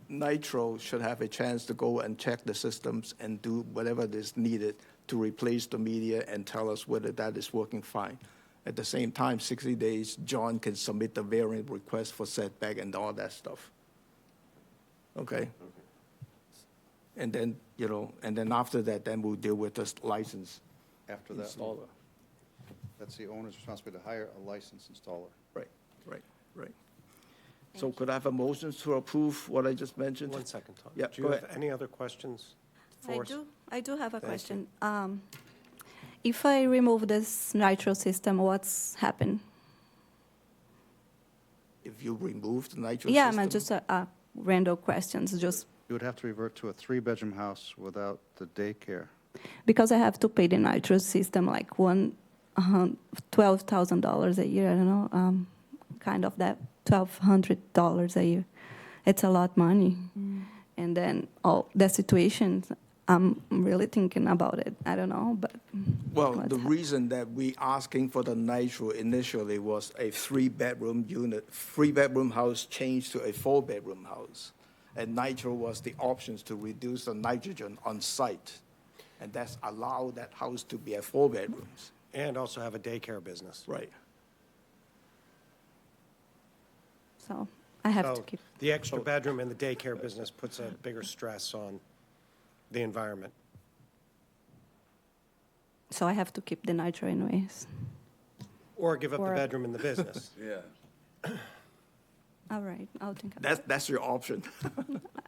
Nitro should have a chance to go and check the systems and do whatever is needed to replace the media and tell us whether that is working fine. At the same time, 60 days, John can submit the variant request for setback and all that stuff. Okay? And then, and then after that, then we'll deal with the license After that, installer. that's the owner's responsibility to hire a licensed installer. Right, right, right. So could I have a motion to approve what I just mentioned? 1 second, Tom. Yeah, Do you go have ahead. any other questions for us? I do have a Thank question. If I remove this nitro system, what's happened? If you remove the nitro Yeah, system? man, just random questions, just You would have to revert to a 3-bedroom house without the daycare. because I have to pay the nitro system like $12,000 a year. I don't know, kind of that $1,200 a year. It's a lot of money, and then the situation. I'm really thinking about it. I don't know, but Well, what's the reason that we asking for the nitro initially was a 3-bedroom unit, 3-bedroom house changed to a 4-bedroom house. And nitro was the options to reduce the nitrogen on site. and that's allow that house to be at 4 bedrooms. And also have a daycare business. Right. So I have to So keep, the extra bedroom and the daycare business puts a bigger stress on the environment. so I have to keep the nitro anyways. Or give up the Or- bedroom in the business. Yeah. All right, I'll think about it. That's your option.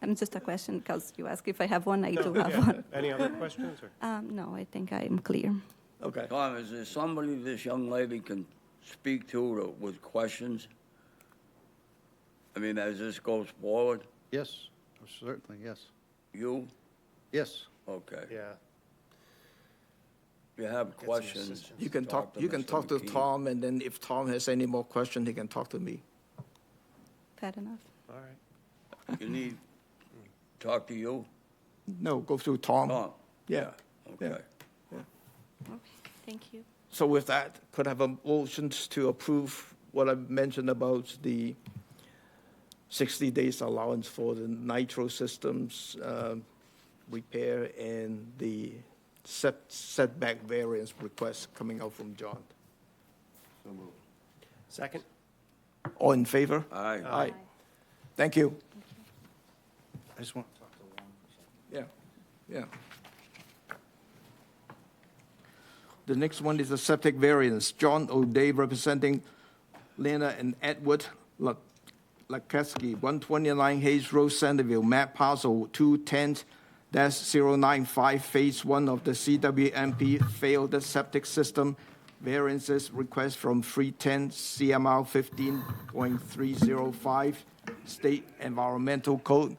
I'm just a question because you asked if I have one, I do No, have yeah. one. Any other questions? Or? No, I think I am clear. Okay. Tom, is there somebody this young lady can speak with questions? I mean, as this goes forward, Yes, certainly, yes. you? Yes. Okay. Yeah. If you have questions. assistance. You can talk Mr. to McKee. Tom, and then if Tom has any more questions, he can talk to me. Fair enough. All right. You need, talk to you? No, go through Tom. Tom? Yeah. Okay. Okay, thank you. So with that, could I have a motion to approve what I mentioned about the 60 days allowance for the nitro systems repair and the setback variance request coming out from John? Second? All in favor? Aye. Aye. Thank you. I just want to talk to Juan for a second. Yeah, yeah. The next one is a septic variance. John O'Day representing Lena and Edward Laketsky, 129 Hayes Road, Centerville, map parcel 210-095, phase 1 of the CWMP failed septic system variances request from 310 CMR 15.305 State Environmental Code,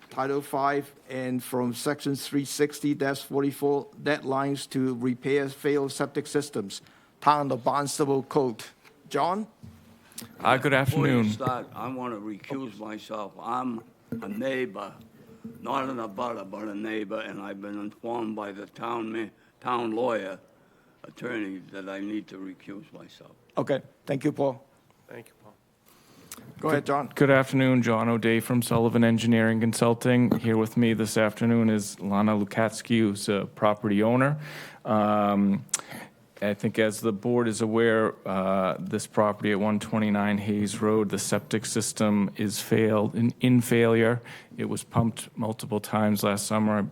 Title 5, and from Section 360-44, deadlines to repair failed septic systems, Town of Barnstable Code. John? Before Good you afternoon. start, I want to recuse myself. I'm a neighbor, not an abutter, but a neighbor, and I've been informed by the town lawyer, attorney, that I need to recuse myself. Okay, thank you, Paul. Thank you, Paul. Go ahead, John. Good afternoon, John O'Day from Sullivan Engineering Consulting. Here with me this afternoon is Lana Lukatsky, who's a property owner. I think as the board is aware, this property at 129 Hayes Road, the septic system is in failure. It was pumped multiple times last summer,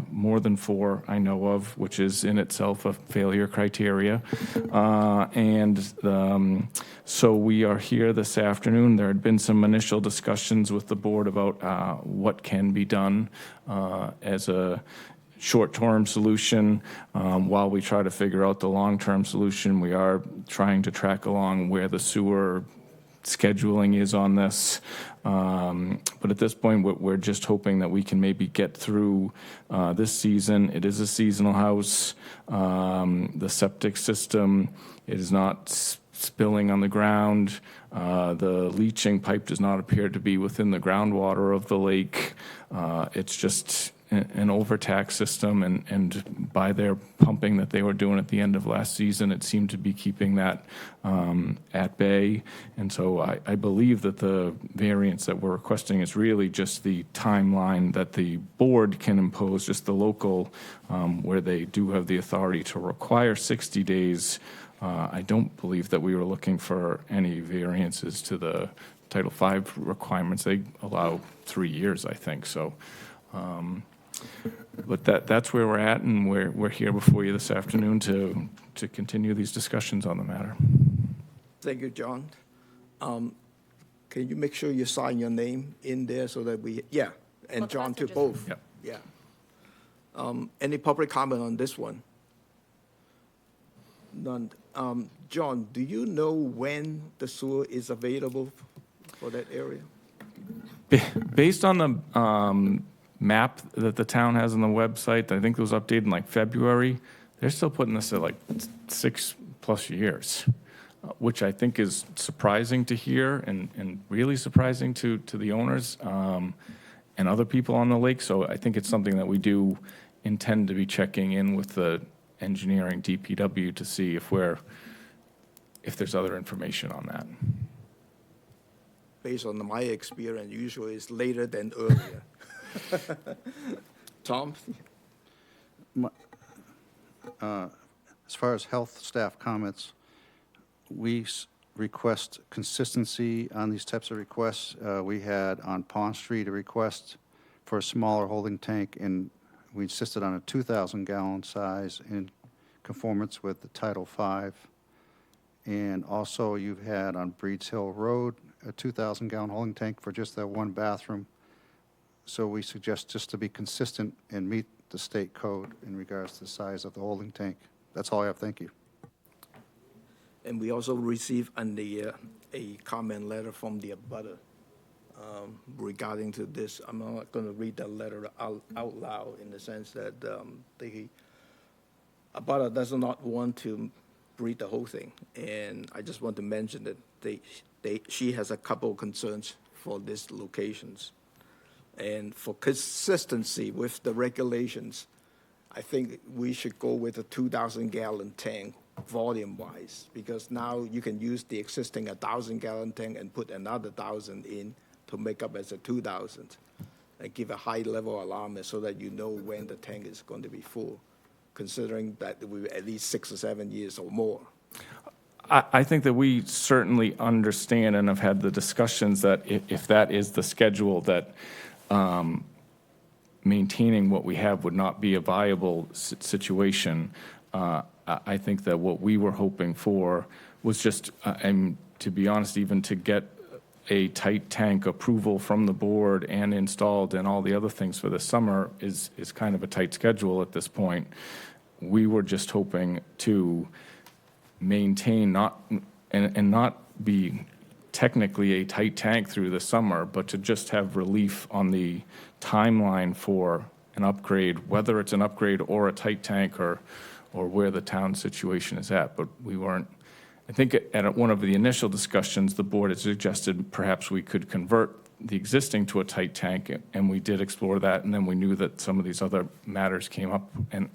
more than 4 I know of, which is in itself a failure criteria. So we are here this afternoon. There had been some initial discussions with the board about what can be done as a short-term solution. While we try to figure out the long-term solution, we are trying to track along where the sewer scheduling is on this. But at this point, we're just hoping that we can maybe get through this season. It is a seasonal house. The septic system is not spilling on the ground. The leaching pipe does not appear to be within the groundwater of the lake. It's just an overtax system, and by their pumping that they were doing at the end of last season, it seemed to be keeping that at bay. And so I believe that the variance that we're requesting is really just the timeline that the board can impose, just the local, where they do have the authority to require 60 days. I don't believe that we were looking for any variances to the Title V requirements. They allow 3 years, I think, so. But that's where we're at, and we're here before you this afternoon to continue these discussions on the matter. Thank you, John. Can you make sure you sign your name in there so that and Well, John plus too, it just- both? Yep. Yeah. Any public comment on this one? None. John, do you know when the sewer is available for that area? Based on the map that the town has on the website, I think it was updated in like February, they're still putting this at like 6+ years, which I think is surprising to hear and really surprising to the owners and other people on the lake. So I think it's something that we do intend to be checking in with the engineering DPW to see if there's other information on that. Based on my experience, usually it's later than earlier. Tom? As far as health staff comments, we request consistency on these types of requests. We had on Pond Street a request for a smaller holding tank, and we insisted on a 2,000-gallon size in conformance with the Title V. And also, you've had on Breeds Hill Road a 2,000-gallon holding tank for just that one bathroom. So we suggest just to be consistent and meet the state code in regards to the size of the holding tank. That's all I have. Thank you. And we also received a comment letter from the abutter regarding to this. I'm not going to read that letter out loud in the sense that the abutter does not want to read the whole thing. And I just want to mention that she has a couple of concerns for these locations. And for consistency with the regulations, I think we should go with a 2,000-gallon tank volume-wise, because now you can use the existing 1,000-gallon tank and put another 1,000 in to make up as a 2,000, and give a high-level alarm so that you know when the tank is going to be full, considering that we're at least 6 or 7 years or more. I think that we certainly understand and have had the discussions that if that is the schedule, that maintaining what we have would not be a viable situation. I think that what we were hoping for was just, and to be honest, even to get a tight tank approval from the board and installed and all the other things for the summer is kind of a tight schedule at this point. We were just hoping to maintain and not be technically a tight tank through the summer, but to just have relief on the timeline for an upgrade, whether it's an upgrade or a tight tank or where the town situation is at. But we weren't, I think at one of the initial discussions, the board had suggested perhaps we could convert the existing to a tight tank, and we did explore that, and then we knew that some of these other matters came up, and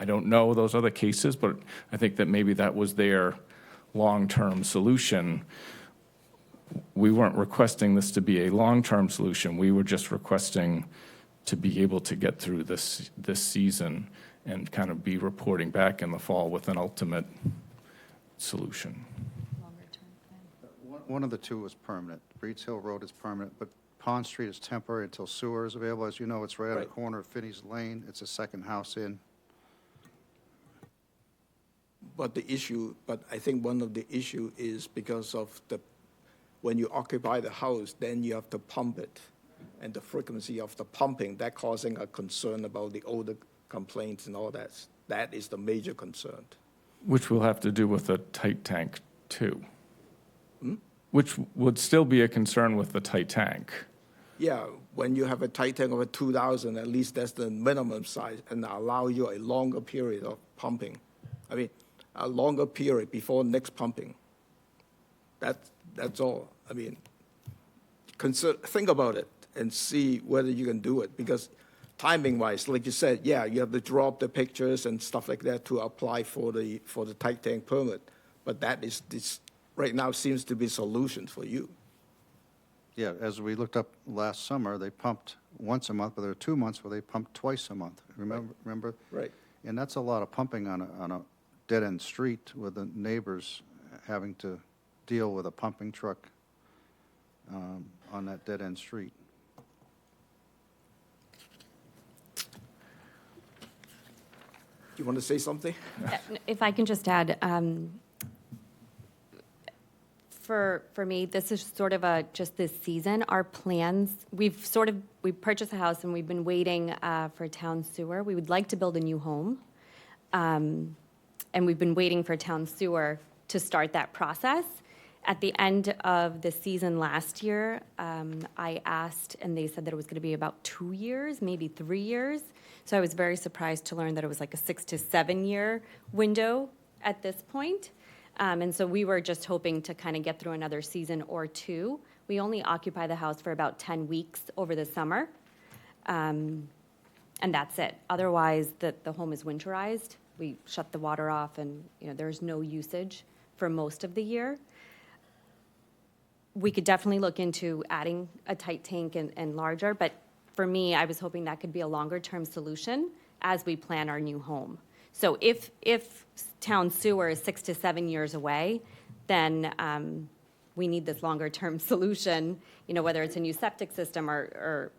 I don't know those other cases, but I think that maybe that was their long-term solution. We weren't requesting this to be a long-term solution. We were just requesting to be able to get through this season and kind of be reporting back in the fall with an ultimate solution. One of the two is permanent. Breeds Hill Road is permanent, but Pond Street is temporary until sewer is available. As you know, it's right on the Right. corner of Finney's Lane. It's a second house in. But I think one of the issue is because of when you occupy the house, then you have to pump it. And the frequency of the pumping, that causing a concern about the odor complaints and all that. That is the major concern. Which we'll have to do with a tight tank, too. Which would still be a concern with the tight tank. Yeah, when you have a tight tank of a 2,000, at least that's the minimum size, and allow you a longer period of pumping. I mean, a longer period before next pumping. That's all. I mean, think about it and see whether you can do it, because timing-wise, like you said, yeah, you have to draw up the pictures and stuff like that to apply for the tight tank permit, but that is this right now seems to be a solution for you. Yeah, as we looked up last summer, they pumped once a month, but there were 2 months where they pumped twice a month. Remember? Right. And that's a lot of pumping on a dead-end street with the neighbors having to deal with a pumping truck on that dead-end street. Do you want to say something? If I can just add, for me, this is sort of just this season. Our plans, we purchased a house and we've been waiting for town sewer. We would like to build a new home. And we've been waiting for town sewer to start that process. At the end of the season last year, I asked, and they said that it was going to be about 2 years, maybe 3 years. So I was very surprised to learn that it was like a 6 to 7 year window at this point. And so we were just hoping to kind of get through another season or two. We only occupy the house for about 10 weeks over the summer. And that's it. Otherwise, the home is winterized. We shut the water off and there's no usage for most of the year. We could definitely look into adding a tight tank and larger, but for me, I was hoping that could be a longer-term solution as we plan our new home. So if town sewer is 6 to 7 years away, then we need this longer-term solution, you know, whether it's a new septic system or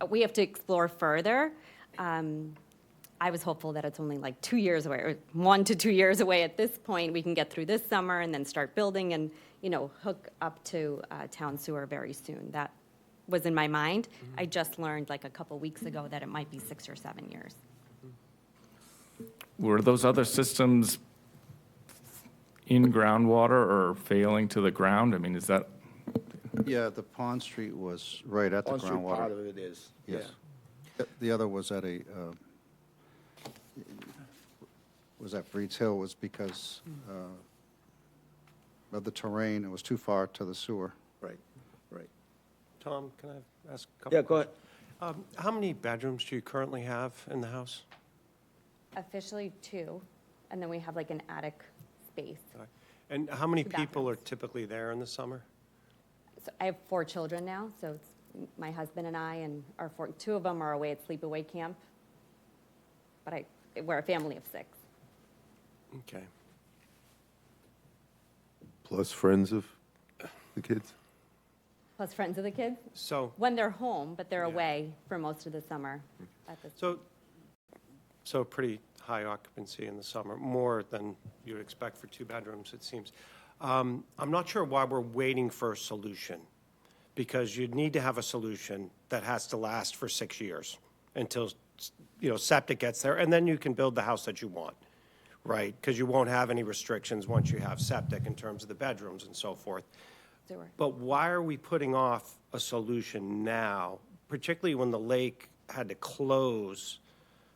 we have to explore further. I was hopeful that it's only like 2 years away, or 1 to 2 years away at this point. We can get through this summer and then start building and, you know, hook up to town sewer very soon. That was in my mind. I just learned like a couple weeks ago that it might be 6 or 7 years. Were those other systems in groundwater or failing to the ground? I mean, is that, Yeah, the Pond Street was right at the On street part groundwater. of it is, Yes. yeah. The other was at was at Breeds Hill, was because of the terrain. It was too far to the sewer. Right, right. Tom, can I ask a couple? Yeah, go ahead. How many bedrooms do you currently have in the house? Officially 2, and then we have like an attic space. And how many 2 people are bathrooms. typically there in the summer? So I have 4 children now, so it's my husband and I, and our 2 of them are away at sleepaway camp. But we're a family of 6. Okay. Plus friends of the kids? Plus friends of the kids, So, when they're home, but they're away for most of the summer at this. so pretty high occupancy in the summer, more than you'd expect for 2 bedrooms, it seems. I'm not sure why we're waiting for a solution, because you'd need to have a solution that has to last for 6 years until, you know, septic gets there, and then you can build the house that you want, right? Because you won't have any restrictions once you have septic in terms of the bedrooms and so forth. Sewer. But why are we putting off a solution now, particularly when the lake had to close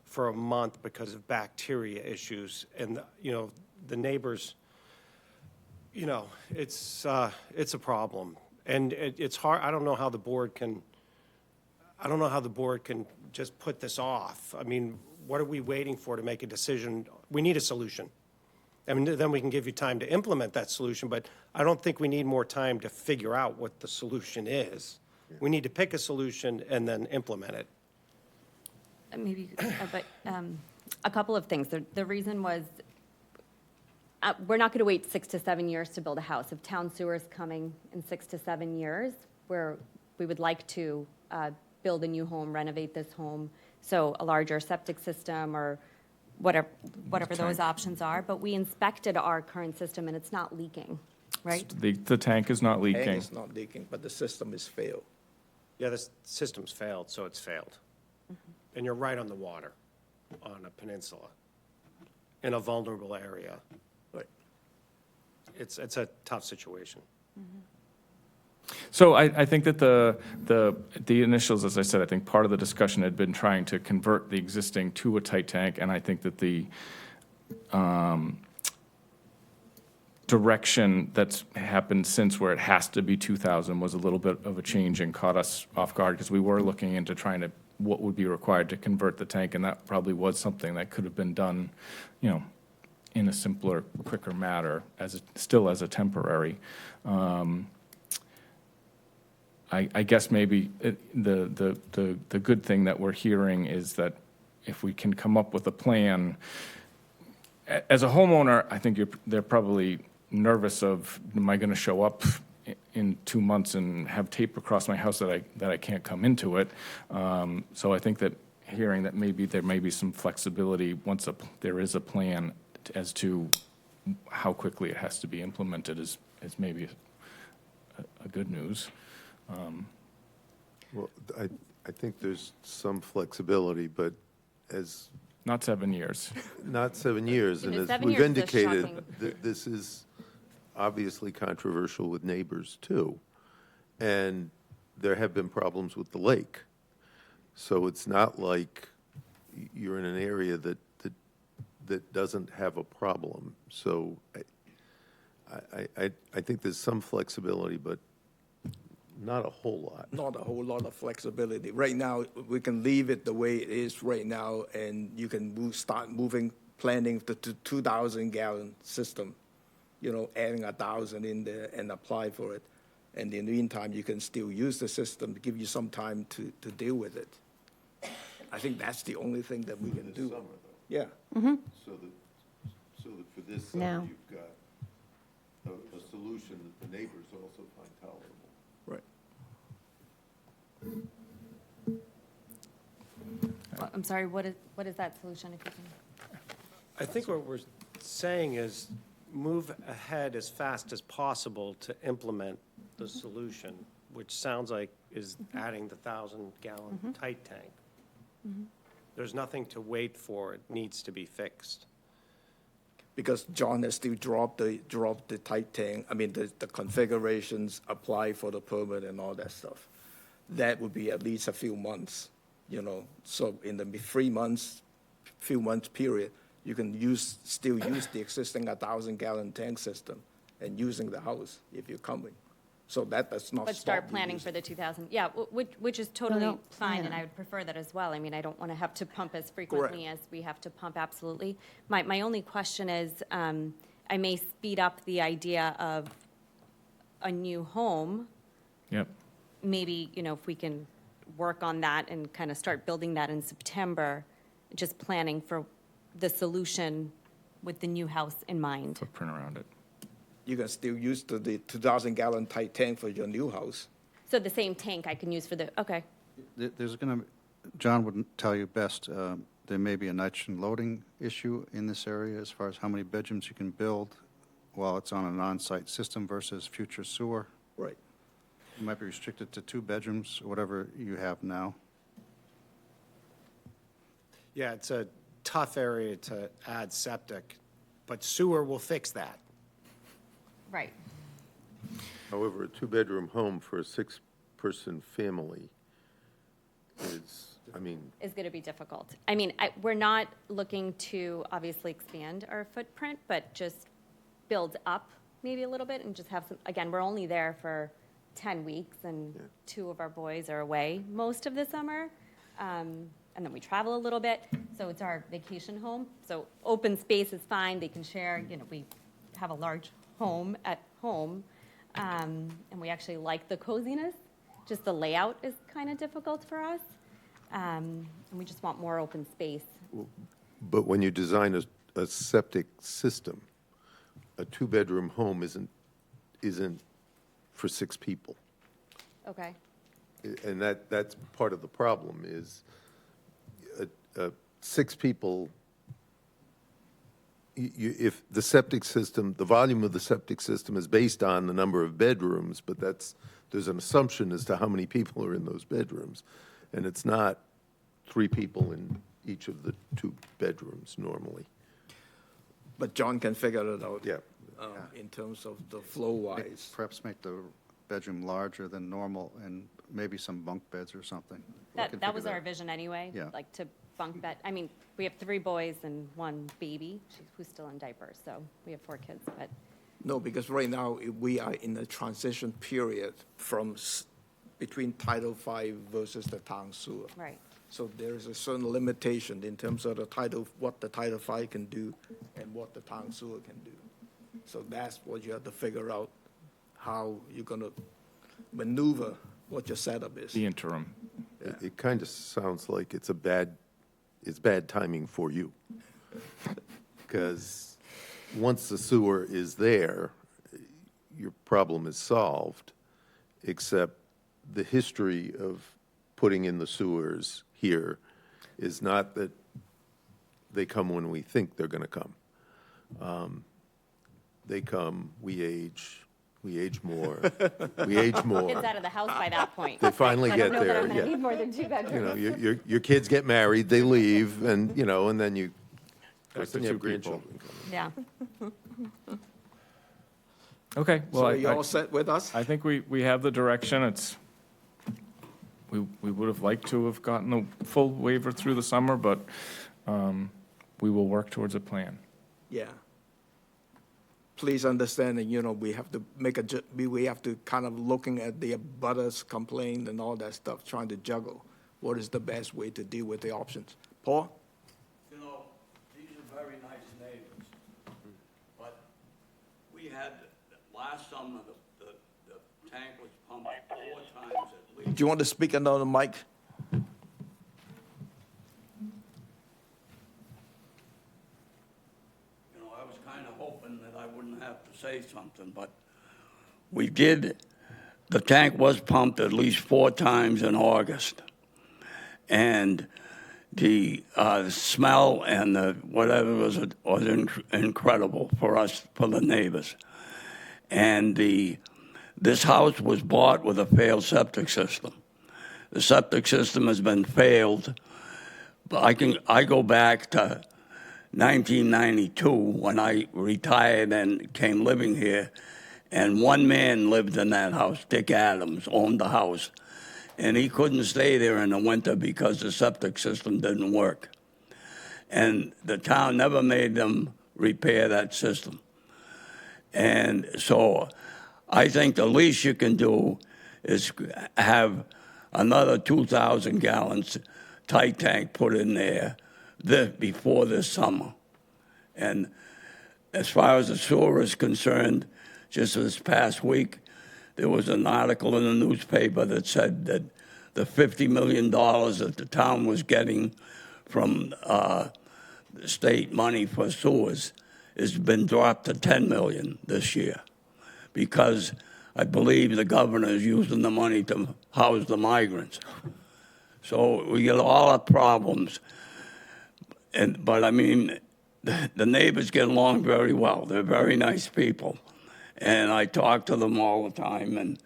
for a month because of bacteria issues? And, you know, the neighbors, you know, it's a problem. And it's hard, I don't know how the board can just put this off. I mean, what are we waiting for to make a decision? We need a solution. I mean, then we can give you time to implement that solution, but I don't think we need more time to figure out what the solution is. We need to pick a solution and then implement it. Maybe, but a couple of things. The reason was, we're not going to wait 6 to 7 years to build a house. If town sewer is coming in 6 to 7 years, we would like to build a new home, renovate this home, so a larger septic system or whatever those options are. But we inspected our current system and it's not leaking, right? the tank is not Tank leaking? is not leaking, but the system is failed. Yeah, the system's failed, so it's failed. And you're right on the water, on a peninsula, in a vulnerable area. Right. It's a tough situation. So I think that the initials, as I said, I think part of the discussion had been trying to convert the existing to a tight tank, and I think that the direction that's happened since where it has to be 2,000 was a little bit of a change and caught us off guard, because we were looking into trying to, what would be required to convert the tank, and that probably was something that could have been done, you know, in a simpler, quicker matter, still as a temporary. I guess maybe the good thing that we're hearing is that if we can come up with a plan, as a homeowner, I think they're probably nervous of, am I going to show up in 2 months and have tape across my house that I can't come into it? So I think that hearing that maybe there may be some flexibility once there is a plan as to how quickly it has to be implemented is maybe a good news. Well, I think there's some flexibility, but as, Not 7 years. not 7 years. You And know, as 7 we've years is a indicated, shocking- this is obviously controversial with neighbors too. And there have been problems with the lake. So it's not like you're in an area that doesn't have a problem. So I think there's some flexibility, but not a whole lot. Not a whole lot of flexibility. Right now, we can leave it the way it is right now, and you can start moving, planning the 2,000-gallon system, you know, adding 1,000 in there and apply for it. And in the meantime, you can still use the system to give you some time to deal with it. I think that's the only thing that we can do. Yeah. So that for this summer, Now. you've got a solution that the neighbors also find tolerable. Right. I'm sorry, what is that solution, if you can? I think what we're saying is move ahead as fast as possible to implement the solution, which sounds like is adding the 1,000-gallon tight tank. There's nothing to wait for. It needs to be fixed. Because John has still dropped the tight tank, I mean, the configurations, apply for the permit and all that stuff. That would be at least a few months, you know. So in the few months period, you can still use the existing 1,000-gallon tank system and using the house if you're coming. So that does not But stop start you planning using- for the 2,000, yeah, which is totally no, fine, and plan. I would prefer that as well. I mean, I don't want to have to pump as frequently as we have to pump, absolutely. My only question is, I may speed up the idea of a new home. Yep. Maybe, you know, if we can work on that and kind of start building that in September, just planning for the solution with the new house in mind. Footprint around it. You can still use the 2,000-gallon tight tank for your new house. So the same tank I can use for the, okay. There's going to, John would tell you best, there may be a nitrogen loading issue in this area as far as how many bedrooms you can build while it's on an on-site system versus future sewer. Right. You might be restricted to 2 bedrooms, or whatever you have now. Yeah, it's a tough area to add septic, but sewer will fix that. Right. However, a two-bedroom home for a six-person family is, I mean, Is going to be difficult. I mean, we're not looking to obviously expand our footprint, but just build up maybe a little bit and just have some, again, we're only there for 10 weeks and 2 of our boys are away most of the summer. And then we travel a little bit, so it's our vacation home. So open space is fine, they can share, you know, we have a large home at home. And we actually like the coziness, just the layout is kind of difficult for us. And we just want more open space. but when you design a septic system, a two-bedroom home isn't for 6 people. Okay, And that's part of the problem is 6 people, if the septic system, the volume of the septic system is based on the number of bedrooms, but there's an assumption as to how many people are in those bedrooms. And it's not 3 people in each of the 2 bedrooms normally. But John can figure it out. Yeah. In terms of the flow-wise. Perhaps make the bedroom larger than normal and maybe some bunk beds or something. We can that was figure our vision anyway. Yeah. Like to bunk bed, I mean, we have 3 boys and 1 baby, who's still in diapers, so we have 4 kids, but. No, because right now, we are in a transition period from between Title V versus the town sewer. Right. So there is a certain limitation in terms of what the Title V can do and what the town sewer can do. So that's what you have to figure out, how you're going to maneuver what your setup is. The interim. It kind of sounds like it's bad timing for you. Because once the sewer is there, your problem is solved, except the history of putting in the sewers here is not that they come when we think they're going to come. They come, we age more, we age more. Kids out of the house by that point. They finally get I don't know that there, I'm gonna yeah. need more than 2 You bedrooms. know, your kids get married, they leave, and, you know, and then you, Back to then you have 2 people. grandchildren coming. Yeah. Okay, well, So are you all set with us? I think we have the direction. We would have liked to have gotten the full waiver through the summer, but we will work towards a plan. Yeah. Please understand that, you know, we have to we have to kind of looking at the abutters complaint and all that stuff, trying to juggle what is the best way to deal with the options. Paul? You know, these are very nice neighbors, but we had, last summer, the tank was pumped 4 times at least. Do you want to speak into the mic? something, but the tank was pumped at least 4 times in August. And the smell and the whatever was incredible for us, for the neighbors. And this house was bought with a failed septic system. The septic system has been failed. But I go back to 1992 when I retired and came living here, and one man lived in that house. Dick Adams owned the house, and he couldn't stay there in the winter because the septic system didn't work. And the town never made them repair that system. And so I think the least you can do is have another 2,000 gallons tight tank put in there before this summer. And as far as the sewer is concerned, just this past week, there was an article in the newspaper that said that the $50 million that the town was getting from state money for sewers has been dropped to $10 million this year, because I believe the governor is using the money to house the migrants. So we get all our problems. But I mean, the neighbors get along very well. They're very nice people. And I talk to them all the time, and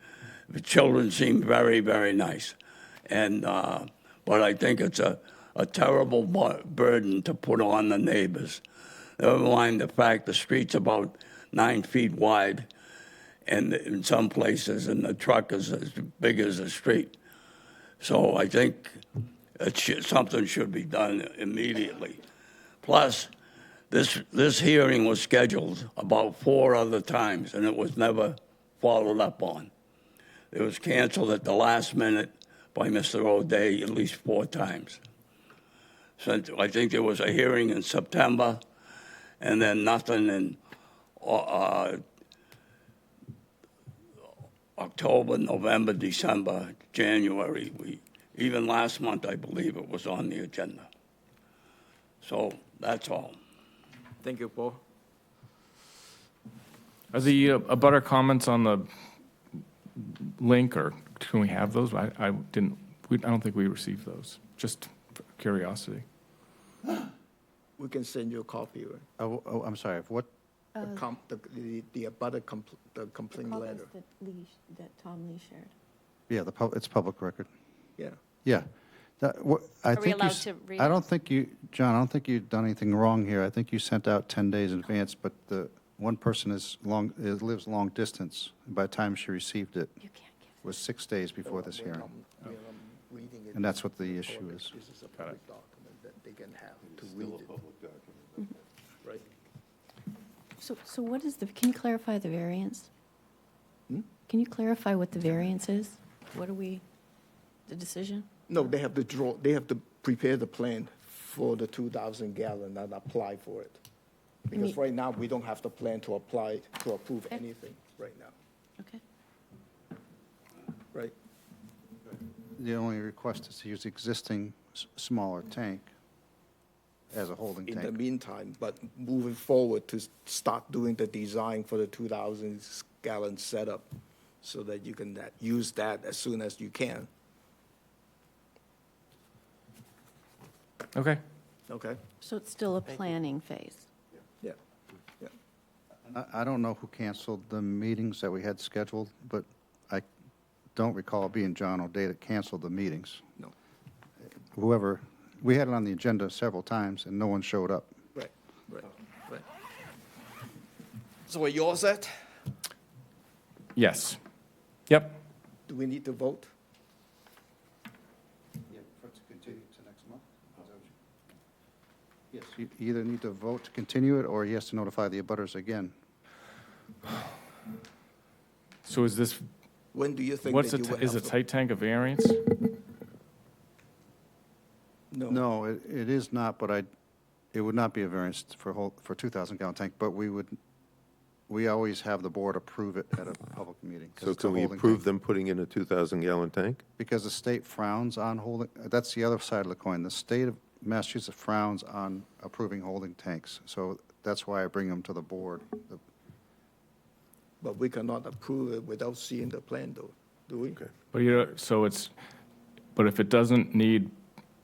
the children seem very, very nice. And but I think it's a terrible burden to put on the neighbors. Never mind the fact the street's about 9 feet wide, and in some places, and the truck is as big as the street. So I think something should be done immediately. Plus, this hearing was scheduled about 4 other times, and it was never followed up on. It was canceled at the last minute by Mr. O'Day at least 4 times. So I think there was a hearing in September, and then nothing in October, November, December, January. Even last month, I believe it was on the agenda. So that's all. Thank you, Paul. Are the abutter comments on the link, or can we have those? I don't think we received those. Just for curiosity. We can send you a copy, right? Oh, I'm sorry, of what? The abutter the complaint letter. That Tom Lee shared. Yeah, it's public record. Yeah. Yeah. Are we allowed to read I it? don't think John, I don't think you've done anything wrong here. I think you sent out 10 days in advance, but the one person lives long distance. By the time she received it, You can't give. was 6 days before this hearing. And that's what the issue is. This is a public document that they can have to read it. Right? So what is can you clarify the variance? Can you clarify what the variance is? What are the decision? No, they have to prepare the plan for the 2,000 gallon and apply for it. Because right now, we don't have the plan to apply, to approve anything right now, Okay. right? The only request is to use the existing smaller tank as a holding In the tank. meantime, but moving forward to start doing the design for the 2,000 gallon setup so that you can use that as soon as you can, Okay. okay? So it's still a planning phase. Yeah, yeah. I don't know who canceled the meetings that we had scheduled, but I don't recall it being John O'Day that canceled the meetings. No, Whoever, we had it on the agenda several times, and no one showed up. right. So are you all set? Yes. Yep. Do we need to vote? Yeah, for it to continue to next month? Yes. You either need to vote to continue it, or he has to notify the abutters again. So is this, When do you think what's that you will is a have to? tight tank a variance? No, it is not, but it would not be a variance for 2,000 gallon tank, but we always have the board approve it at a public meeting. 'cause So it's a can we holding approve tank. them putting in a 2,000 gallon tank? Because the state frowns on holding, that's the other side of the coin. The state of Massachusetts frowns on approving holding tanks. So that's why I bring them to the board. But we cannot approve it without seeing the plan, though, do we? Okay. But but if it doesn't need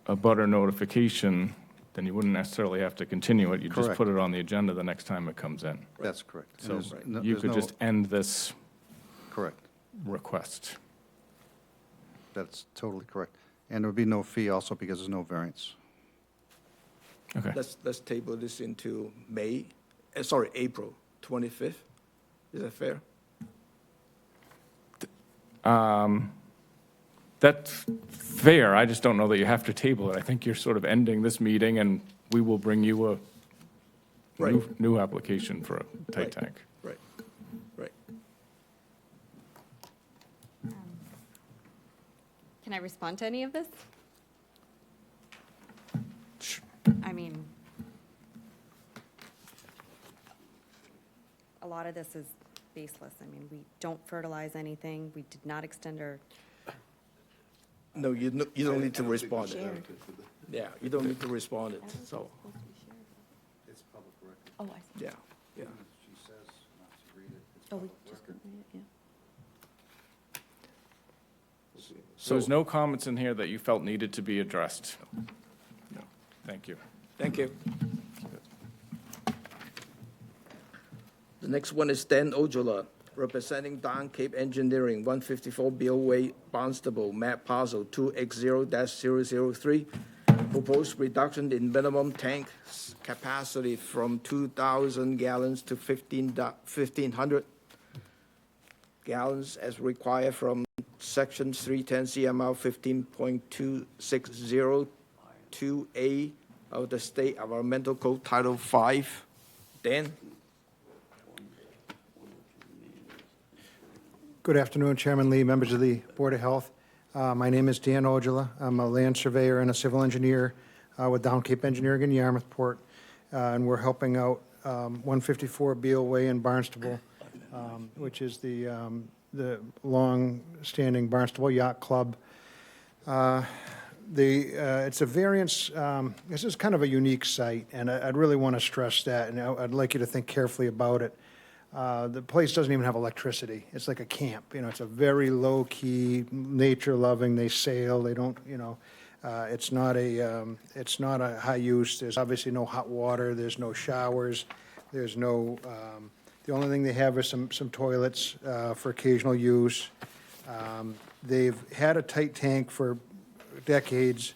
a butter notification, then you wouldn't necessarily have to continue it. You just Correct. put it on the agenda the next time it comes in. That's correct. And So there's no- you there's could no- just end this Correct. request. That's totally correct. And there would be no fee also because there's no variance. Okay. Let's table this into April 25th. Is that fair? That's fair. I just don't know that you have to table it. I think you're sort of ending this meeting, and we will bring you a new application for a tight Right. tank. Right, right. Can I respond to any of this? I mean, a lot of this is baseless. I mean, we don't fertilize anything. We did not extend our, No, you don't need to respond. Yeah, you don't need to respond it, so, It's public record. Oh, I see. yeah, yeah. She says not to read it. It's Oh, we public just, record. yeah. So there's no comments in here that you felt needed to be addressed? No. Thank you. Thank you. The next one is Dan Ojala, representing Down Cape Engineering, 154 Beale Way, Barnstable, map parcel 280-003. Proposed reduction in minimum tank capacity from 2,000 gallons to 1,500 gallons as required from Section 310 CMR 15.2602A of the State Environmental Code Title 5. Dan? Good afternoon, Chairman Lee, members of the Board of Health. My name is Dan Ojala. I'm a land surveyor and a civil engineer with Down Cape Engineering in Yarmouthport, and we're helping out 154 Beale Way in Barnstable, which is the long-standing Barnstable Yacht Club. It's a variance. This is kind of a unique site, and I'd really want to stress that, and I'd like you to think carefully about it. The place doesn't even have electricity. It's like a camp. It's a very low-key, nature-loving. They sail. They don't. It's not a high use. There's obviously no hot water. There's no showers. There's no. The only thing they have is some toilets for occasional use. They've had a tight tank for decades,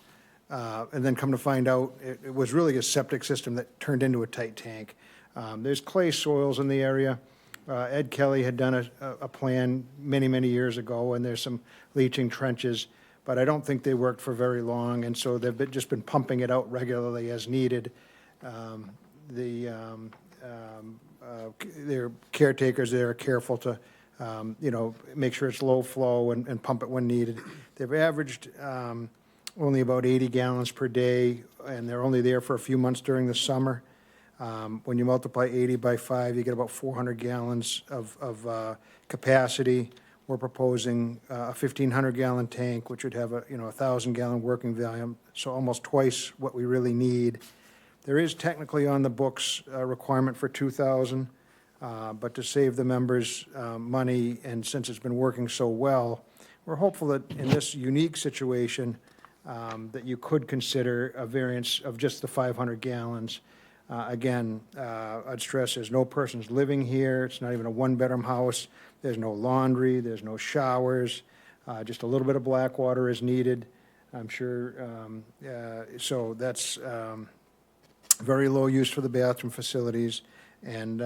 and then come to find out it was really a septic system that turned into a tight tank. There's clay soils in the area. Ed Kelly had done a plan many, many years ago, and there's some leaching trenches, but I don't think they worked for very long, and so they've just been pumping it out regularly as needed. Their caretakers there are careful to, make sure it's low flow and pump it when needed. They've averaged only about 80 gallons per day, and they're only there for a few months during the summer. When you multiply 80 by 5, you get about 400 gallons of capacity. We're proposing a 1,500-gallon tank, which would have a 1,000-gallon working volume, so almost twice what we really need. There is technically on the books a requirement for 2,000, but to save the members money, and since it's been working so well, we're hopeful that in this unique situation that you could consider a variance of just the 500 gallons. Again, I'd stress there's no persons living here. It's not even a one-bedroom house. There's no laundry. There's no showers. Just a little bit of black water is needed. I'm sure. So that's very low use for the bathroom facilities. And,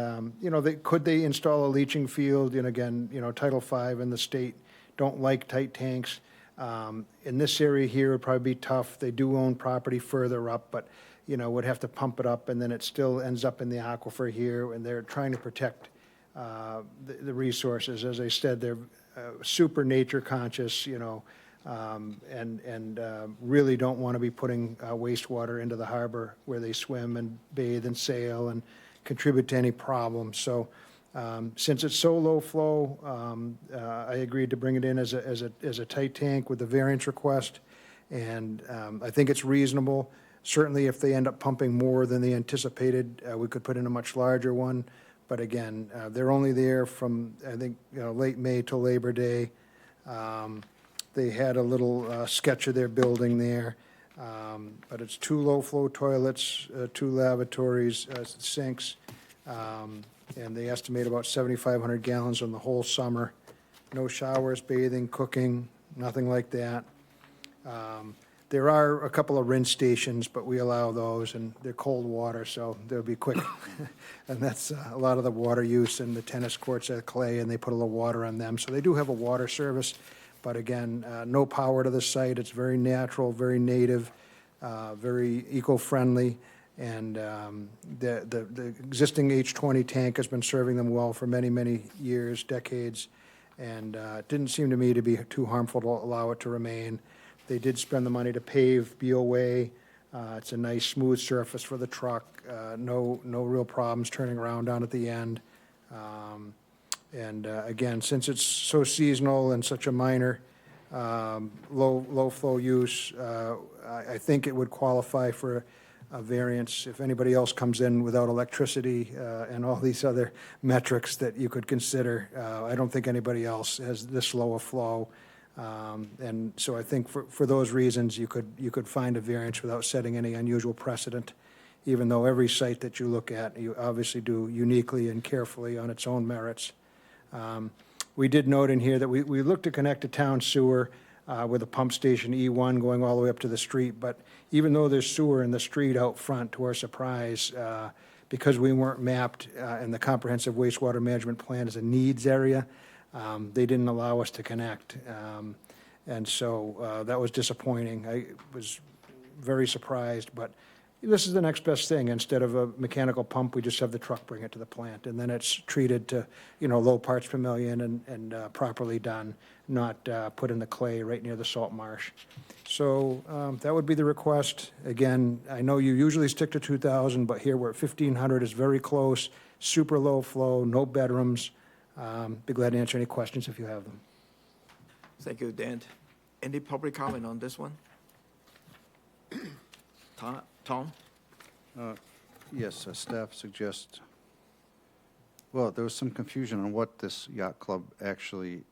could they install a leaching field? And again, Title V and the state don't like tight tanks. In this area here, it would probably be tough. They do own property further up, but would have to pump it up, and then it still ends up in the aquifer here, and they're trying to protect the resources. As I said, they're super nature conscious, and really don't want to be putting wastewater into the harbor where they swim and bathe and sail and contribute to any problems. So since it's so low flow, I agreed to bring it in as a tight tank with the variance request, and I think it's reasonable. Certainly, if they end up pumping more than they anticipated, we could put in a much larger one, But again, they're only there from, I think, late May till Labor Day. They had a little sketch of their building there. But it's 2 low-flow toilets, 2 lavatories, sinks, and they estimate about 7,500 gallons on the whole summer. No showers, bathing, cooking, nothing like that. There are a couple of rinse stations, but we allow those, and they're cold water, so they'll be quick. And that's a lot of the water use, and the tennis courts are clay, and they put a little water on them. So they do have a water service, but again, no power to the site. It's very natural, very native, very eco-friendly, and the existing H20 tank has been serving them well for many, many years, decades, and it didn't seem to me to be too harmful to allow it to remain. They did spend the money to pave Beal Way. It's a nice, smooth surface for the truck. No real problems turning around down at the end. Again, since it's so seasonal and such a minor low flow use, I think it would qualify for a variance. If anybody else comes in without electricity and all these other metrics that you could consider, I don't think anybody else has this low a flow. And so I think for those reasons, you could find a variance without setting any unusual precedent, even though every site that you look at, you obviously do uniquely and carefully on its own merits. We did note in here that we looked to connect to town sewer with a pump station E1 going all the way up to the street, but even though there's sewer in the street out front, to our surprise, because we weren't mapped in the comprehensive wastewater management plan as a needs area, they didn't allow us to connect. And so that was disappointing. I was very surprised, but this is the next best thing. Instead of a mechanical pump, we just have the truck bring it to the plant, and then it's treated to, low parts per million and properly done, not put in the clay right near the salt marsh. So that would be the request. Again, I know you usually stick to 2,000, but here we're at 1,500 is very close, super low flow, no bedrooms. Be glad to answer any questions if you have them. Thank you, Dan. Any public comment on this one? Tom? Yes, staff suggests, well, there was some confusion on what this yacht club actually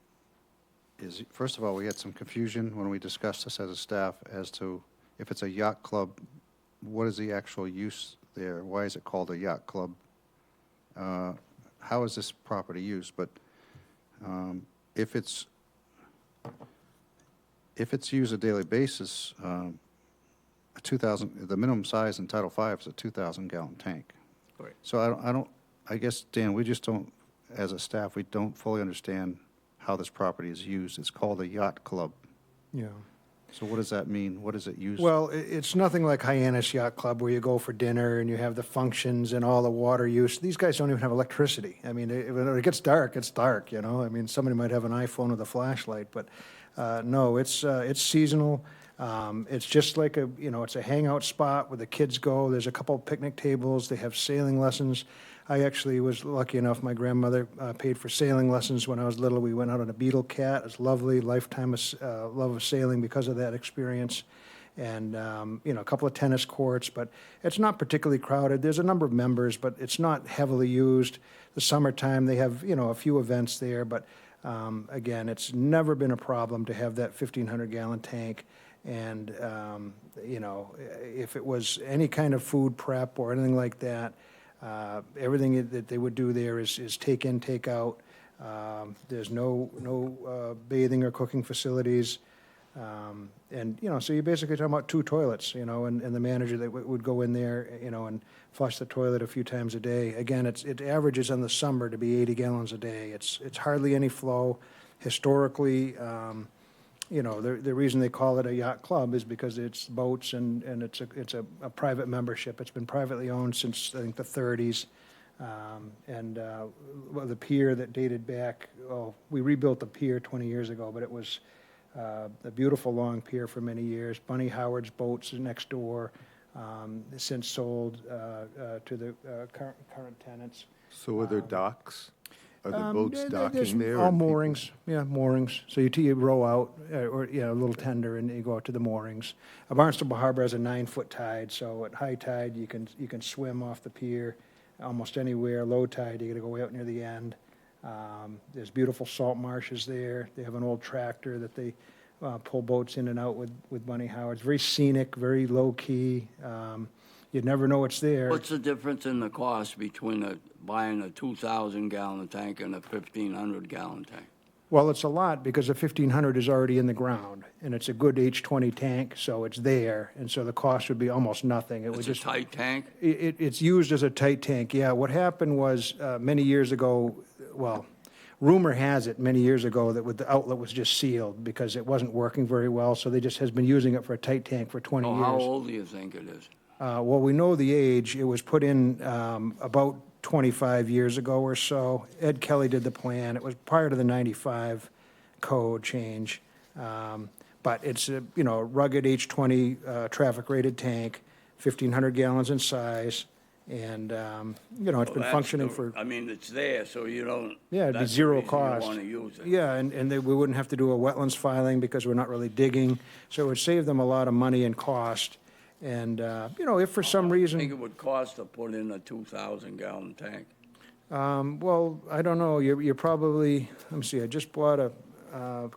is. First of all, we had some confusion when we discussed this as a staff as to if it's a yacht club, what is the actual use there? Why is it called a yacht club? How is this property used? But if it's used on a daily basis, the minimum size in Title V is a 2,000-gallon tank. Right. So I guess, Dan, we just don't, as a staff, we don't fully understand how this property is used. It's called a yacht club. Yeah. So what does that mean? What is it used? Well, it's nothing like Hyannis Yacht Club where you go for dinner and you have the functions and all the water use. These guys don't even have electricity. I mean, when it gets dark, it's dark, I mean, somebody might have an iPhone with a flashlight, but no, it's seasonal. It's just like it's a hangout spot where the kids go. There's a couple of picnic tables. They have sailing lessons. I actually was lucky enough, my grandmother paid for sailing lessons when I was little. We went out on a Beetle Cat. It's lovely, lifetime love of sailing because of that experience. And, a couple of tennis courts, but it's not particularly crowded. There's a number of members, but it's not heavily used. The summertime, they have, a few events there, but again, it's never been a problem to have that 1,500-gallon tank. And, if it was any kind of food prep or anything like that, everything that they would do there is take in, take out. There's no bathing or cooking facilities. And, so you're basically talking about 2 toilets, and the manager that would go in there, and flush the toilet a few times a day. Again, it averages in the summer to be 80 gallons a day. It's hardly any flow. Historically, the reason they call it a yacht club is because it's boats and it's a private membership. It's been privately owned since, I think, the 30s. The pier that dated back, we rebuilt the pier 20 years ago, but it was a beautiful long pier for many years. Bunny Howard's boats next door, since sold to the current tenants. So are there docks? Are the boats docking there's there? all and people- moorings, moorings. So you row out, or a little tender, and you go out to the moorings. Barnstable Harbor has a 9-foot tide, so at high tide, you can swim off the pier. almost anywhere. Low tide, you got to go way out near the end. There's beautiful salt marshes there. They have an old tractor that they pull boats in and out with Bunny Howard. It's very scenic, very low-key. You'd never know it's there. What's the difference in the cost between buying a 2,000-gallon tank and a 1,500-gallon tank? Well, it's a lot because the 1,500 is already in the ground, and it's a good H20 tank, so it's there, and so the cost would be almost nothing. It would It's just a tight tank? It's used as a tight tank, yeah. What happened was, many years ago, well, rumor has it, many years ago, that the outlet was just sealed because it wasn't working very well, so they just has been using it for a tight tank for 20 Oh, years. how old do you think it is? Well, we know the age. It was put in about 25 years ago or so. Ed Kelly did the plan. It was prior to the 95 code change. But it's a, rugged H20 traffic-rated tank, 1,500 gallons in size, and, it's been functioning for... I mean, it's there, so you don't... Yeah, it'd be that's the zero reason cost. You want to use it. Yeah, and we wouldn't have to do a wetlands filing because we're not really digging. So it would save them a lot of money and cost. And, if for some I think reason, it would cost to put in a 2,000-gallon tank. well, I don't know, you're probably, let me see, I just bought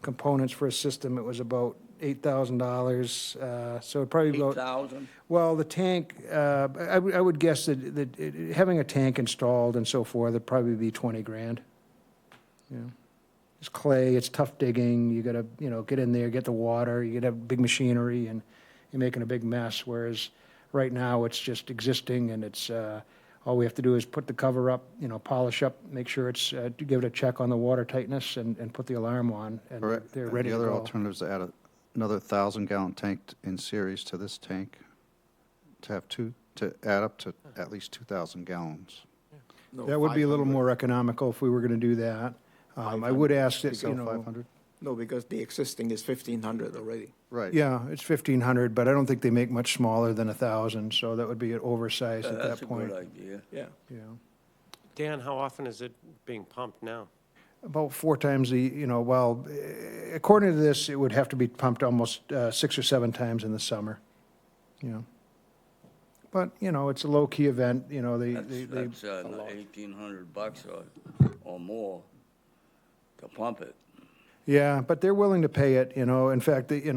components for a system. It was about $8,000. So it'd probably be about... 8,000? Well, the tank, I would guess that having a tank installed and so forth, it'd probably be 20 grand. Yeah. It's clay, it's tough digging, you gotta, get in there, get the water, you gotta have big machinery, and you're making a big mess, whereas right now, it's just existing, and it's, all we have to do is put the cover up, polish up, make sure it's, give it a check on the water tightness, and put the alarm on, and Correct. they're And ready to The other go. alternative is to add another 1,000-gallon tank in series to this tank, to add up to at least 2,000 gallons. No, That would be a little 500. more economical if we were gonna do that. I would ask that, So 500? No, because the existing is 1,500 already. Right. Yeah, it's 1,500, but I don't think they make much smaller than 1,000, so that would be an oversized at That's that a point. good idea. Yeah. Yeah. Dan, how often is it being pumped now? About 4 times according to this, it would have to be pumped almost 6 or 7 times in the summer, But, it's a low-key event, That's $1,800 or more to pump it. yeah, but they're willing to pay it, In fact, I'm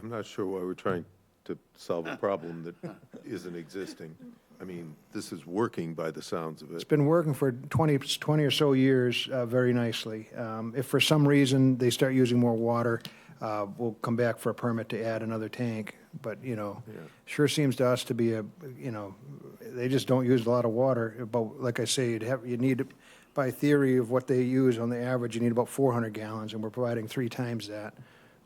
not sure why we're trying to solve a problem that isn't existing. I mean, this is working by the sounds of It's it. been working for 20 or so years very nicely. If for some reason they start using more water, we'll come back for a permit to add another tank. But, sure seems to us to be they just don't use a lot of water. But like I say, you need, by theory of what they use on the average, you need about 400 gallons, and we're providing 3 times that.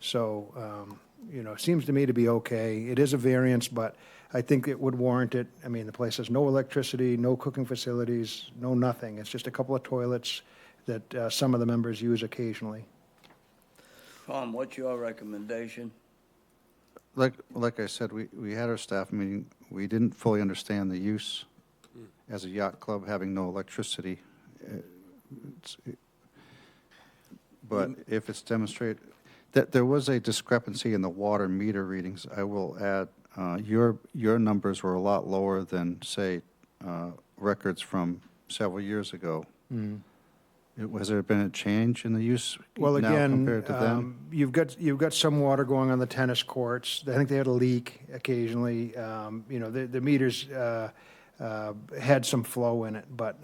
So, it seems to me to be okay. It is a variance, but I think it would warrant it. I mean, the place has no electricity, no cooking facilities, no nothing. It's just a couple of toilets that some of the members use occasionally. Tom, what's your recommendation? Like I said, we had our staff meeting. We didn't fully understand the use as a yacht club having no electricity. But if it's demonstrated, that there was a discrepancy in the water meter readings, I will add, your numbers were a lot lower than, say, records from several years ago. Has there been a change in the use Well, now again, compared to then? you've got some water going on the tennis courts. I think they had a leak occasionally. The meters had some flow in it, but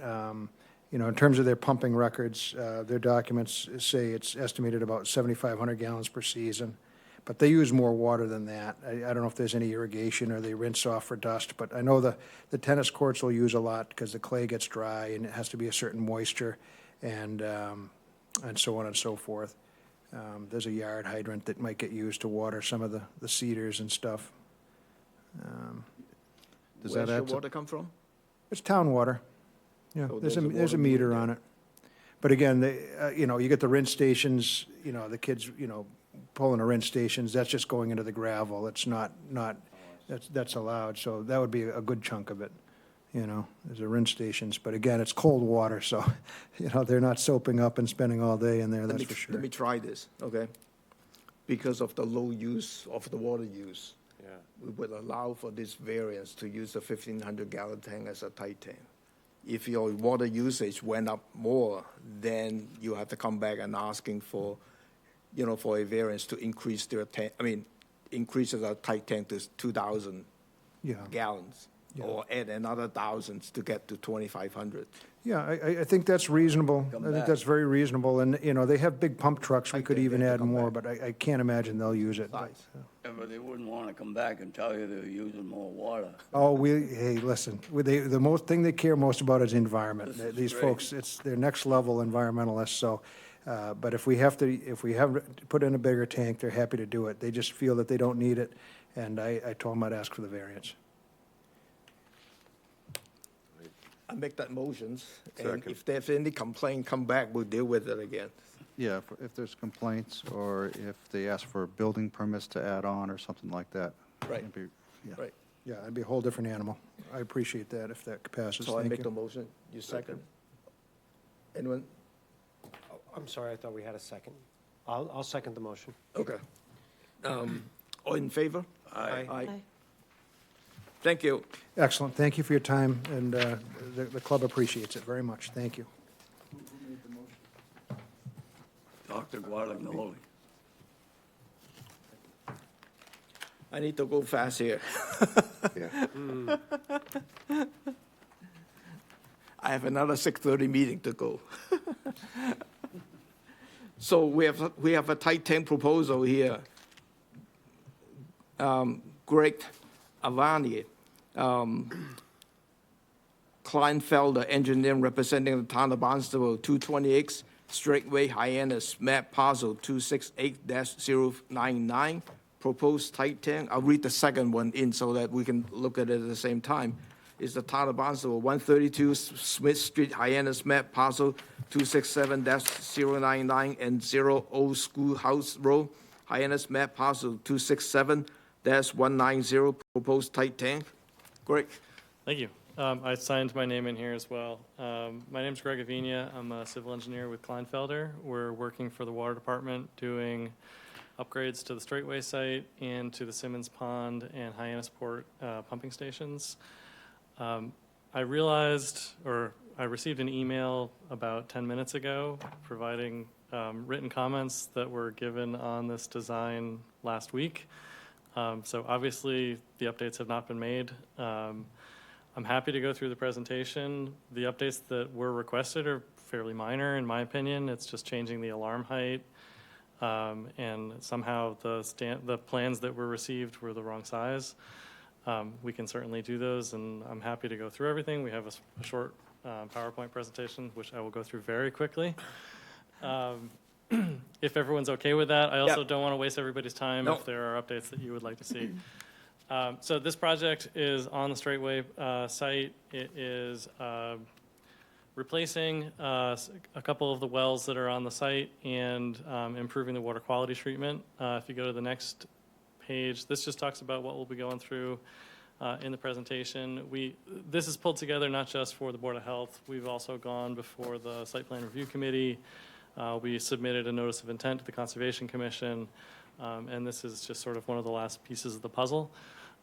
in terms of their pumping records, their documents say it's estimated about 7,500 gallons per season. But they use more water than that. I don't know if there's any irrigation or they rinse off for dust, but I know the tennis courts will use a lot because the clay gets dry and it has to be a certain moisture, and so on and so forth. There's a yard hydrant that might get used to water some of the cedars and stuff. Does Where's that your add to? water come from? It's town water. Yeah, So there's there's a a water meter meter on it. But again, you get the rinse stations, the kids, pulling the rinse stations, that's just going into the gravel. It's not, that's allowed. So that would be a good chunk of it, there's the rinse stations. But again, it's cold water, so, they're not soaping up and spending all day in there, that's for sure. Let me try this, okay? Because of the low use of the water use. Yeah. we would allow for this variance to use a 1,500-gallon tank as a tight tank. If your water usage went up more, then you have to come back and asking for, for a variance to increase their tank, increase the tight tank to 2,000 Yeah. gallons, or add another 1,000 to get to 2,500. Yeah, I think that's reasonable. I think that's very reasonable, and, they have big pump trucks, we could even add more, but I can't imagine they'll use it. Size. Yeah, but they wouldn't want to come back and tell you they're using more water. Oh, hey, listen, the most thing they care most about is environment. This is These great. folks, it's their next level environmentalists, so, but if we have to put in a bigger tank, they're happy to do it. They just feel that they don't need it, and I told them I'd ask for the variance. I make that motions, and Second. if there's any complaint, come back, we'll deal with it again. Yeah, if there's complaints, or if they ask for building permits to add on, or something like that. Right. It'd be- yeah. Right. Yeah, it'd be a whole different animal. I appreciate that if that passes. So I Thank make the you. motion, you second? Anyone? I'm sorry, I thought we had a second. I'll second the motion. Okay. All in favor? Aye. Aye. Thank you. Excellent, thank you for your time, and the club appreciates it very much. Thank you. Dr. Guadagnoli. I need to go fast here. Yeah. I have another 6:30 meeting to go. So we have a tight tank proposal here. Greg Avani, Kleinfelder Engineering representing the town of Barnstable, 228 Straightway Hyannis, map parcel 268-099, proposed tight tank. I'll read the second one in so that we can look at it at the same time. It's the town of Barnstable, 132 Smith Street, Hyannis, map parcel 267-099 and 0 Old Schoolhouse Road, Hyannis, map parcel 267-190, proposed tight tank. Greg? Thank you. I signed my name in here as well. My name's Greg Avina. I'm a civil engineer with Kleinfelder. We're working for the water department doing upgrades to the Straightway site and to the Simmons Pond and Hyannisport pumping stations. I received an email about 10 minutes ago providing written comments that were given on this design last week. So obviously the updates have not been made. I'm happy to go through the presentation. The updates that were requested are fairly minor in my opinion. It's just changing the alarm height. And somehow the plans that were received were the wrong size. We can certainly do those, and I'm happy to go through everything. We have a short PowerPoint presentation, which I will go through very quickly. If everyone's okay with that, I also don't want to waste everybody's time No. if there are updates that you would like to see. So this project is on the Straightway site. It is replacing a couple of the wells that are on the site and improving the water quality treatment. If you go to the next page, this just talks about what we'll be going through in the presentation. This is pulled together not just for the Board of Health. We've also gone before the Site Plan Review Committee. We submitted a notice of intent to the Conservation Commission, and this is just sort of one of the last pieces of the puzzle.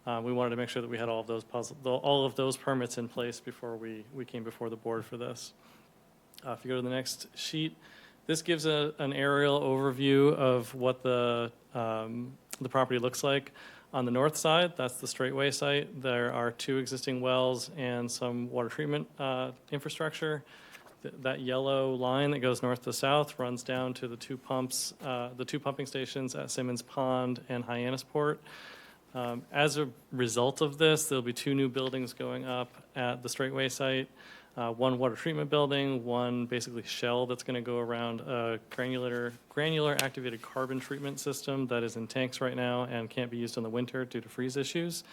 We wanted to make sure that we had all of those permits in place before we came before the board for this. If you go to the next sheet, this gives an aerial overview of what the property looks like. On the north side, that's the Straightway site. There are 2 existing wells and some water treatment infrastructure. That yellow line that goes north to south runs down to the 2 pumping stations at Simmons Pond and Hyannisport. As a result of this, there'll be 2 new buildings going up at the Straightway site. 1 water treatment building, 1 basically shell that's going to go around a granular activated carbon treatment system that is in tanks right now and can't be used in the winter due to freeze issues.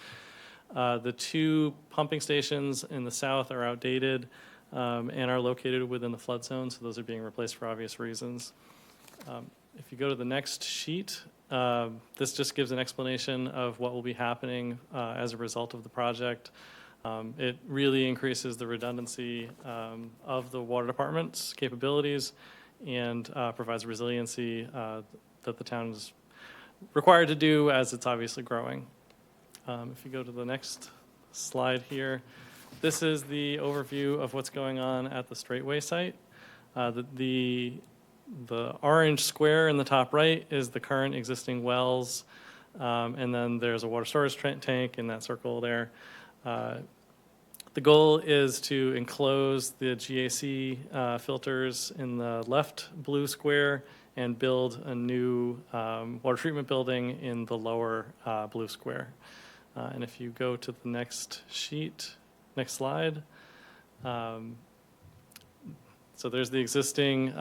The 2 pumping stations in the south are outdated and are located within the flood zone, so those are being replaced for obvious reasons. If you go to the next sheet, this just gives an explanation of what will be happening as a result of the project. It really increases the redundancy of the water department's capabilities and provides resiliency that the town is required to do as it's obviously growing. If you go to the next slide here, this is the overview of what's going on at the Straightway site. The orange square in the top right is the current existing wells, and then there's a water storage tank in that circle there. The goal is to enclose the GAC filters in the left blue square and build a new water treatment building in the lower blue square. And if you go to the next sheet, next slide. So there's the existing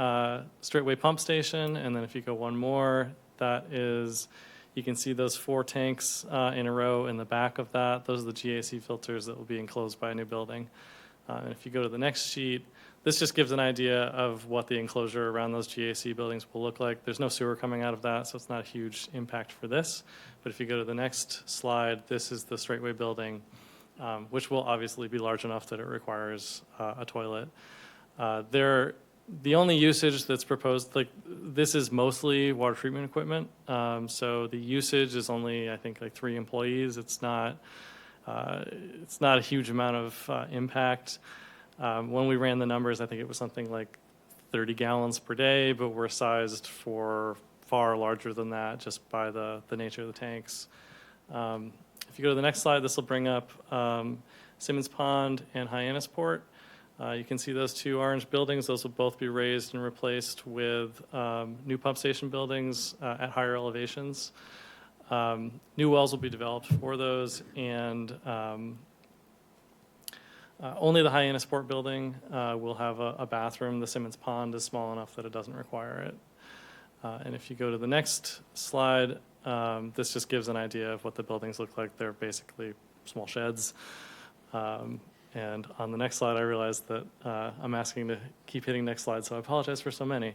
Straightway pump station, and then if you go one more, that is, you can see those 4 tanks in a row in the back of that. Those are the GAC filters that will be enclosed by a new building. And if you go to the next sheet, this just gives an idea of what the enclosure around those GAC buildings will look like. There's no sewer coming out of that, so it's not a huge impact for this. But if you go to the next slide, this is the Straightway building, which will obviously be large enough that it requires a toilet. The only usage that's proposed, like, this is mostly water treatment equipment. So the usage is only, I think, like 3 employees. It's not a huge amount of impact. When we ran the numbers, I think it was something like 30 gallons per day, but we're sized for far larger than that just by the nature of the tanks. If you go to the next slide, this will bring up Simmons Pond and Hyannisport. You can see those 2 orange buildings. Those will both be raised and replaced with new pump station buildings at higher elevations. New wells will be developed for those, and only the Hyannisport building will have a bathroom. The Simmons Pond is small enough that it doesn't require it. And if you go to the next slide, this just gives an idea of what the buildings look like. They're basically small sheds. And on the next slide, I realized that I'm asking to keep hitting next slide, so I apologize for so many.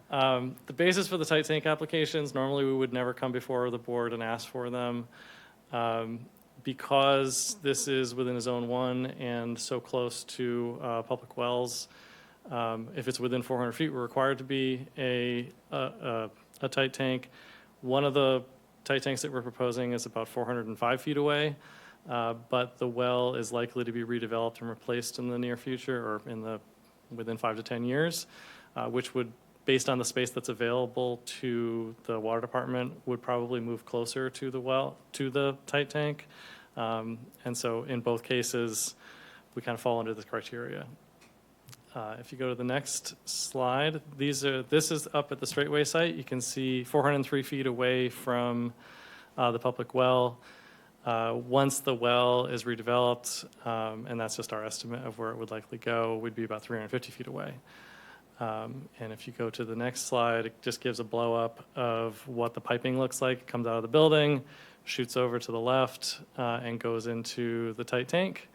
The basis for the tight tank applications, normally we would never come before the board and ask for them. Because this is within a Zone 1 and so close to public wells, if it's within 400 feet, we're required to be a tight tank. One of the tight tanks that we're proposing is about 405 feet away. But the well is likely to be redeveloped and replaced in the near future, or within 5 to 10 years, which would, based on the space that's available to the water department, would probably move closer to the tight tank. And so in both cases, we kind of fall under this criteria. If you go to the next slide, this is up at the Straightway site. You can see 403 feet away from the public well. Once the well is redeveloped, and that's just our estimate of where it would likely go, we'd be about 350 feet away. And if you go to the next slide, it just gives a blow up of what the piping looks like. It comes out of the building, shoots over to the left, and goes into the tight tank.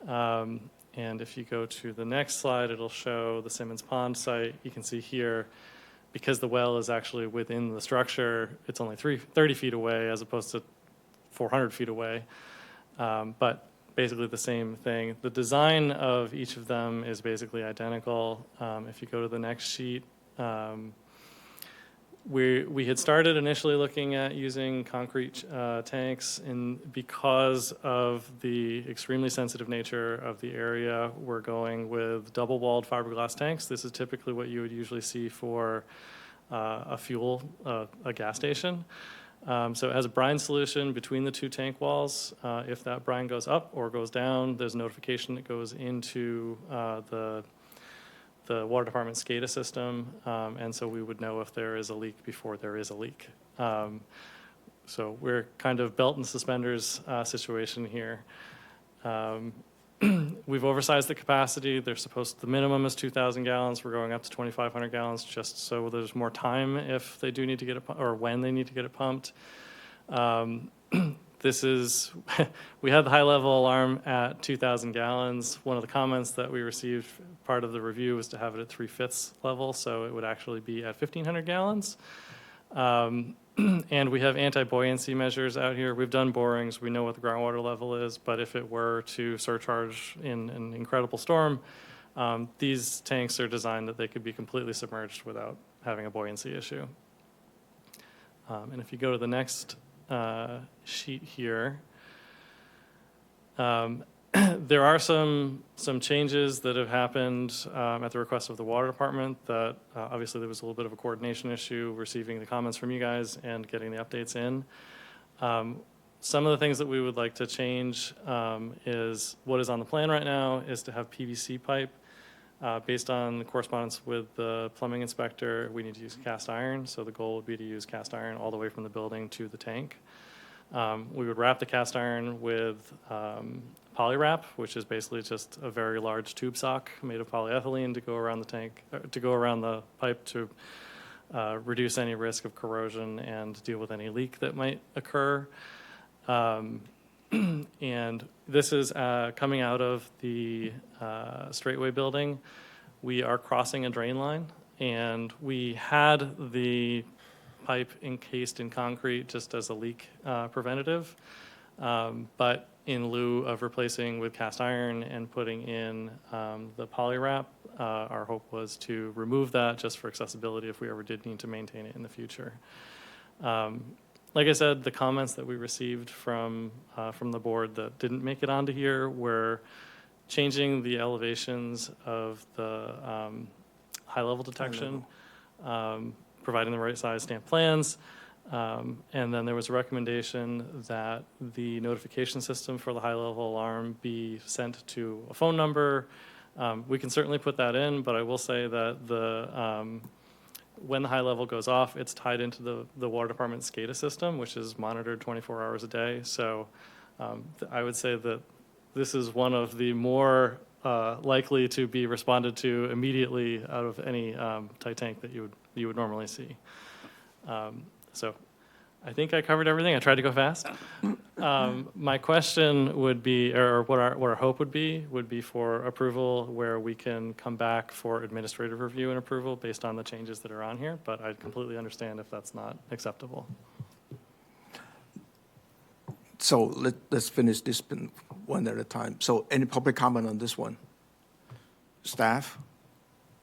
And if you go to the next slide, it'll show the Simmons Pond site. You can see here, because the well is actually within the structure, it's only 30 feet away as opposed to 400 feet away, but basically the same thing. The design of each of them is basically identical. If you go to the next sheet, we had started initially looking at using concrete tanks, and because of the extremely sensitive nature of the area, we're going with double-walled fiberglass tanks. This is typically what you would usually see for a gas station. So it has a brine solution between the 2 tank walls. If that brine goes up or goes down, there's notification that goes into the water department SCADA system, and so we would know if there is a leak before there is a leak. So we're kind of belt and suspenders situation here. We've oversized the capacity. The minimum is 2,000 gallons. We're going up to 2,500 gallons just so there's more time if they do need to get it, or when they need to get it pumped. We had the high level alarm at 2,000 gallons. One of the comments that we received, part of the review, was to have it at 3/5 level, so it would actually be at 1,500 gallons. And we have anti-buoyancy measures out here. We've done borings. We know what the groundwater level is, but if it were to surcharge in an incredible storm, these tanks are designed that they could be completely submerged without having a buoyancy issue. And if you go to the next sheet here, There are some changes that have happened at the request of the water department that obviously there was a little bit of a coordination issue receiving the comments from you guys and getting the updates in. Some of the things that we would like to change is what is on the plan right now is to have PVC pipe. Based on the correspondence with the plumbing inspector, we need to use cast iron, so the goal would be to use cast iron all the way from the building to the tank. We would wrap the cast iron with poly wrap, which is basically just a very large tube sock made of polyethylene to go around the tank, to go around the pipe to reduce any risk of corrosion and deal with any leak that might occur. And this is coming out of the Straightway building. We are crossing a drain line, and we had the pipe encased in concrete just as a leak preventative. But in lieu of replacing with cast iron and putting in the poly wrap, our hope was to remove that just for accessibility if we ever did need to maintain it in the future. Like I said, the comments that we received from the board that didn't make it onto here were changing the elevations of the high-level detection, providing the right size stamp plans, and then there was a recommendation that the notification system for the high-level alarm be sent to a phone number. We can certainly put that in, but I will say that when the high level goes off, it's tied into the water department's SCADA system, which is monitored 24 hours a day. So I would say that this is one of the more likely to be responded to immediately out of any tight tank that you would normally see. So I think I covered everything. I tried to go fast. My question would be, or what our hope would be for approval where we can come back for administrative review and approval based on the changes that are on here, but I completely understand if that's not acceptable. So let's finish this one at a time. So any public comment on this one? Staff?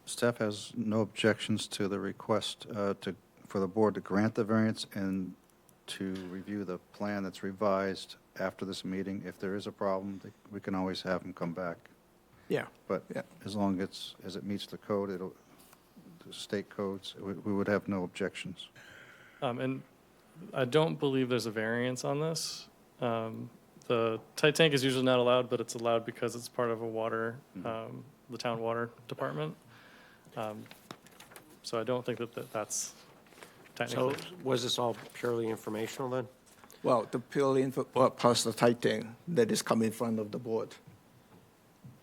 Staff has no objections to the request for the board to grant the variance and to review the plan that's revised after this meeting. If there is a problem, we can always have them come back. Yeah. But Yeah. as long as it meets the code, the state codes, we would have no objections. And I don't believe there's a variance on this. The tight tank is usually not allowed, but it's allowed because it's part of a water, the town water department. So I don't think that's technically. So was this all purely informational then? Well, the purely info, plus the tight tank that is coming in front of the board.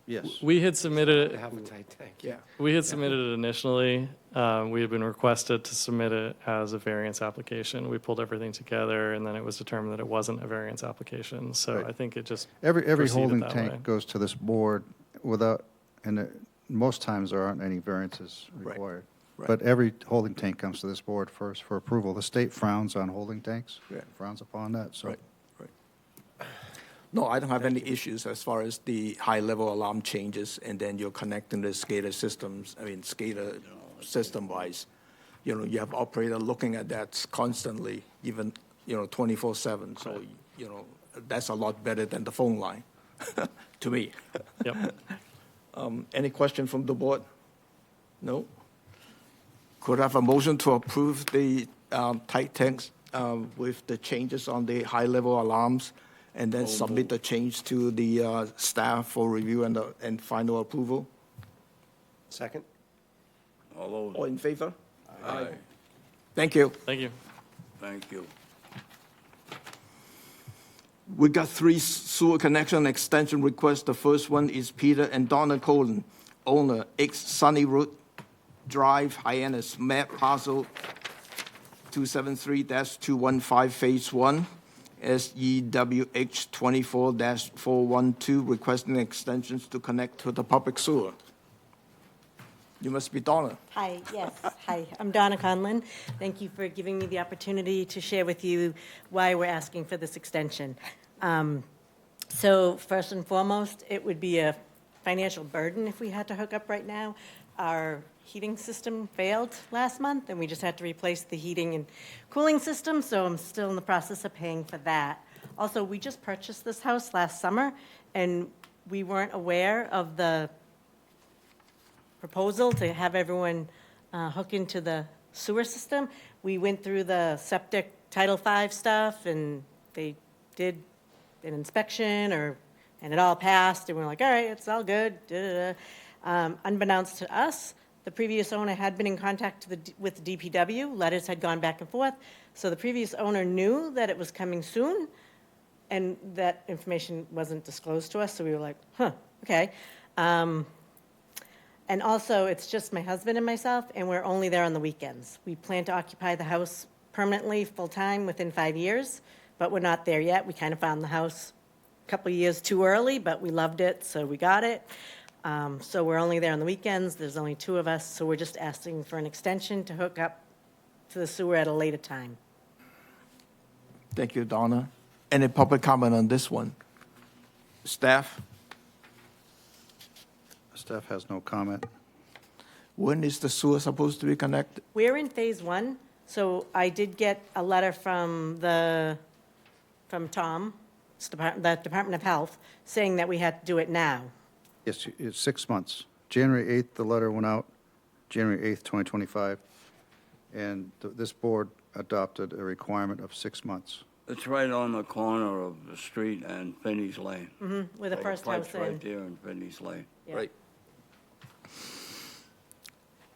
Yes. We had submitted To it. have a tight tank. Yeah. We had submitted it initially. We had been requested to submit it as a variance application. We pulled everything together, and then it was determined that it wasn't a variance application. So Right. I think it just Every proceeded holding that tank way. goes to this board without, and most times there aren't any variances Right. required. Right. But every holding tank comes to this board first for approval. The state frowns on holding tanks, Yeah. frowns upon that, so. Right, right. No, I don't have any issues as far as the high-level alarm changes, and then you're connecting the SCADA systems, SCADA system-wise. You have operator looking at that constantly, even, 24/7. So, that's a lot better than the phone line, to me. Yep. Any question from the board? No? Could I have a motion to approve the tight tanks with the changes on the high-level alarms, and then submit the change to the staff for review and final approval? Second? All in favor? Aye. Thank you. Thank you. Thank you. We got 3 sewer connection extension requests. The first one is Peter and Donna Colon, owner, 8 Sunny Road Drive, Hyannis, map parcel 273-215, phase 1, SEWH 24-412, requesting extensions to connect to the public sewer. You must be Donna. Hi, yes. Hi, I'm Donna Conlon. Thank you for giving me the opportunity to share with you why we're asking for this extension. So first and foremost, it would be a financial burden if we had to hook up right now. Our heating system failed last month, and we just had to replace the heating and cooling system, so I'm still in the process of paying for that. Also, we just purchased this house last summer, and we weren't aware of the proposal to have everyone hook into the sewer system. We went through the septic Title V stuff, and they did an inspection, and it all passed, and we're like, all right, it's all good. Unbeknownst to us, the previous owner had been in contact with DPW. Letters had gone back and forth. So the previous owner knew that it was coming soon, and that information wasn't disclosed to us, so we were like, huh, okay. And also, it's just my husband and myself, and we're only there on the weekends. We plan to occupy the house permanently, full-time, within 5 years, but we're not there yet. We kind of found the house a couple of years too early, but we loved it, so we got it. So we're only there on the weekends. There's only 2 of us, so we're just asking for an extension to hook up to the sewer at a later time. Thank you, Donna. Any public comment on this one? Staff? Staff has no comment. When is the sewer supposed to be connected? We're in phase 1, so I did get a letter from Tom, the Department of Health, saying that we had to do it now. Yes, it's 6 months. January 8th, the letter went out, January 8th, 2025, and this board adopted a requirement of 6 months. It's right on the corner of the street and Finney's Lane. With the first house Pipe's right in. there in Finney's Lane. Yeah. Right.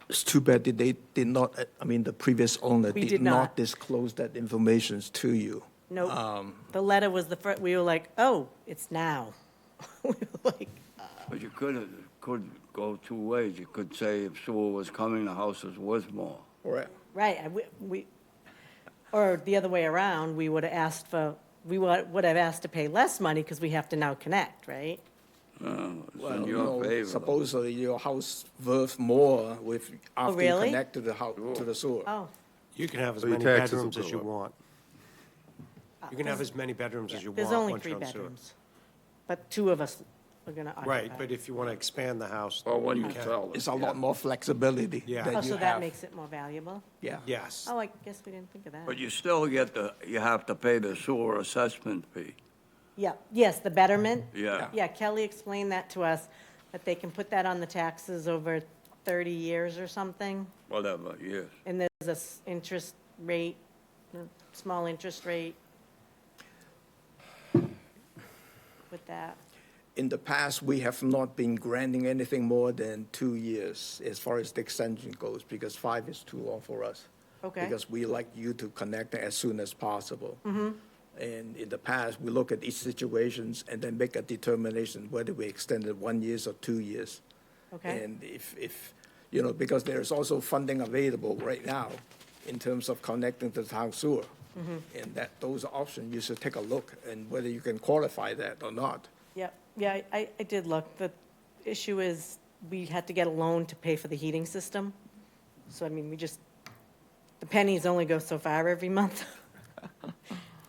It's too bad that they did not, I mean, the previous owner We did did not not. disclose that information to you. Nope. The letter was the first, we were like, oh, it's now. We were like, But you could go 2 ways. You could say if sewer was coming, the house was worth more. Correct. right, or the other way around, we would have asked to pay less money because we have to now connect, right? It's Well, in no, your favor. though. supposedly your house worth more after you really? connect to the house, to the sewer. Oh, You can have as So your many taxes will bedrooms as go you up. want. You can have as many bedrooms as you want. there's only once 3 you're on sewer. bedrooms. But 2 of us are going to occupy. Right, but if you want to expand the house, Or when you you can. sell it. It's a lot more flexibility Yeah. that Oh, you so have. that makes it more valuable? Yeah. Yes. Oh, I guess we didn't think of that. But you still you have to pay the sewer assessment fee. Yeah, yes, the betterment. Yeah. Yeah, Kelly explained that to us, that they can put that on the taxes over 30 years or something. Whatever, yes. And there's a interest rate, a small interest rate with that. In the past, we have not been granting anything more than 2 years as far as the extension goes, because 5 is too long for us. Okay. Because we like you to connect as soon as possible. And in the past, we look at each situations and then make a determination whether we extend it 1 year or 2 years. Okay. And if, because there's also funding available right now in terms of connecting to the town sewer. And those are options, you should take a look and whether you can qualify that or not. Yep, yeah, I did look. The issue is, we had to get a loan to pay for the heating system. So, I mean, the pennies only go so far every month.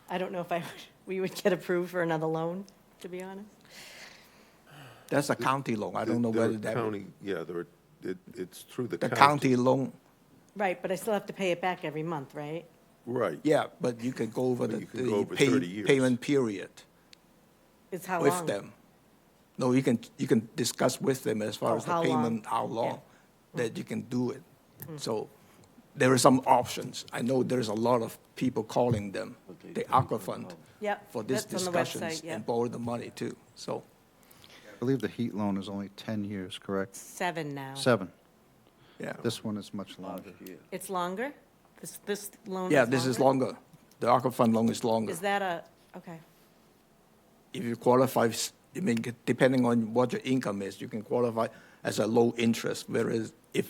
I don't know if we would get approved for another loan, to be honest. That's a county loan, I don't know They're whether that, county, yeah, it's through the the county. county loan, Right, but I still have to pay it back every month, right? Right. yeah, but you can go over But the you can go over 30 years. payment period It's how with long? them. No, you can discuss with them as far Oh, as the how long? payment, how long Yeah. that you can do it. So there are some options. I know there's a lot of people calling them, the Aqua Fund, Yep, for these that's on the website, discussions yep. and borrow the money too, so, I believe the heat loan is only 10 years, correct? 7 now. 7. yeah. This one is much longer. It's longer? This loan is Yeah, this is longer. The Aqua Fund loan is longer. Is that okay. If you qualify, I mean, depending on what your income is, you can qualify as a low interest, whereas if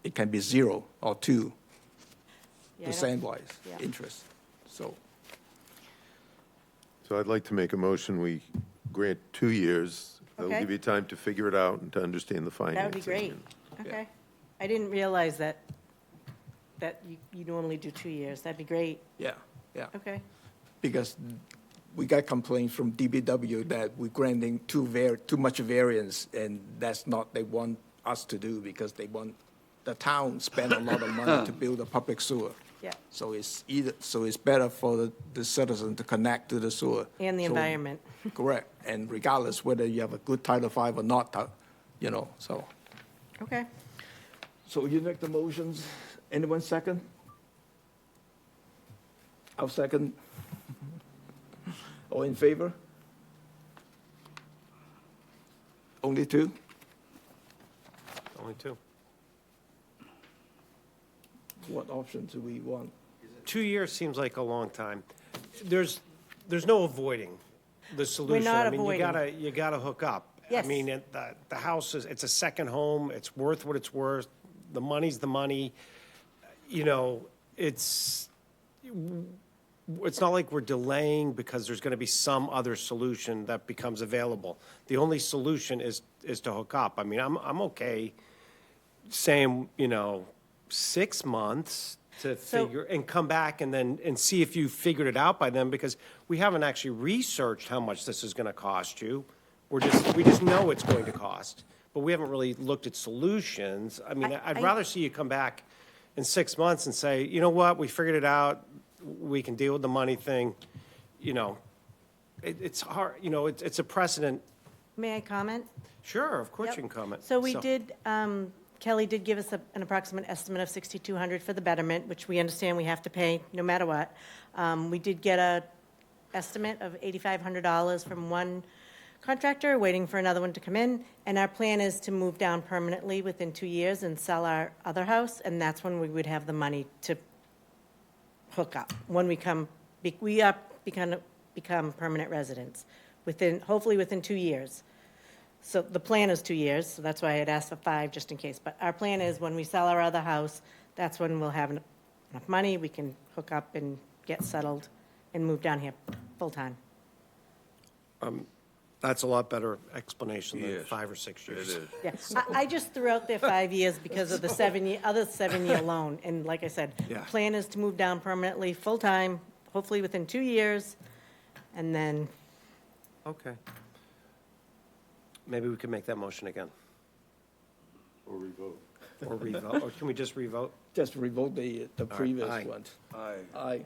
it can be 0 or 2 Yeah, I don't- percent-wise yeah. interest, so. So I'd like to make a motion, we grant 2 years. That'll Okay. give you time to figure it out and to understand the financing. That would be great. Okay. I didn't realize that you normally do 2 years. That'd be great. Yeah, yeah, Okay. because we got complaints from DBW that we're granting too much variance, and that's not they want us to do, because they want the town spend a lot of money to build a public sewer. Yeah. So it's better for the citizen to connect to the sewer. And the So- environment. Correct, and regardless whether you have a good Title V or not, so. Okay. So you make the motions, anyone second? I'll second. All in favor? Only two? Only two. What option do we want? 2 years seems like a long time. There's no avoiding the solution. not I mean, avoiding. you gotta hook up. Yes. I mean, the house it's a second home, it's worth what it's worth, the money's the money. You know, it's not like we're delaying because there's gonna be some other solution that becomes available. The only solution is to hook up. I mean, I'm okay saying, 6 months to figure, and come back and see if you figured it out by then, because we haven't actually researched how much this is gonna cost you. We just know it's going to cost, but we haven't really looked at solutions. I mean, I'd rather see you come back in 6 months and say, you know what, we figured it out, we can deal with the money thing. It's hard, it's a precedent. May I comment? Sure, of course Yep. you can comment. So we did, Kelly did give us an approximate estimate of $6,200 for the betterment, which we understand we have to pay no matter what. We did get a estimate of $8,500 from one contractor, waiting for another one to come in. And our plan is to move down permanently within 2 years and sell our other house, and that's when we would have the money to hook up. When we become permanent residents, hopefully within 2 years. So the plan is 2 years, so that's why I had asked for 5, just in case. But our plan is when we sell our other house, that's when we'll have enough money, we can hook up and get settled and move down here full-time. That's a lot better explanation than Yes. 5 or 6 years. It is. Yeah, I just threw out there 5 years because of the other 7-year loan. And like I said, the Yeah. plan is to move down permanently, full-time, hopefully within 2 years, and then, Okay. Maybe we could make that motion again. Or revote, or can we just revote? Just revoke the previous aye. one. Aye. Aye.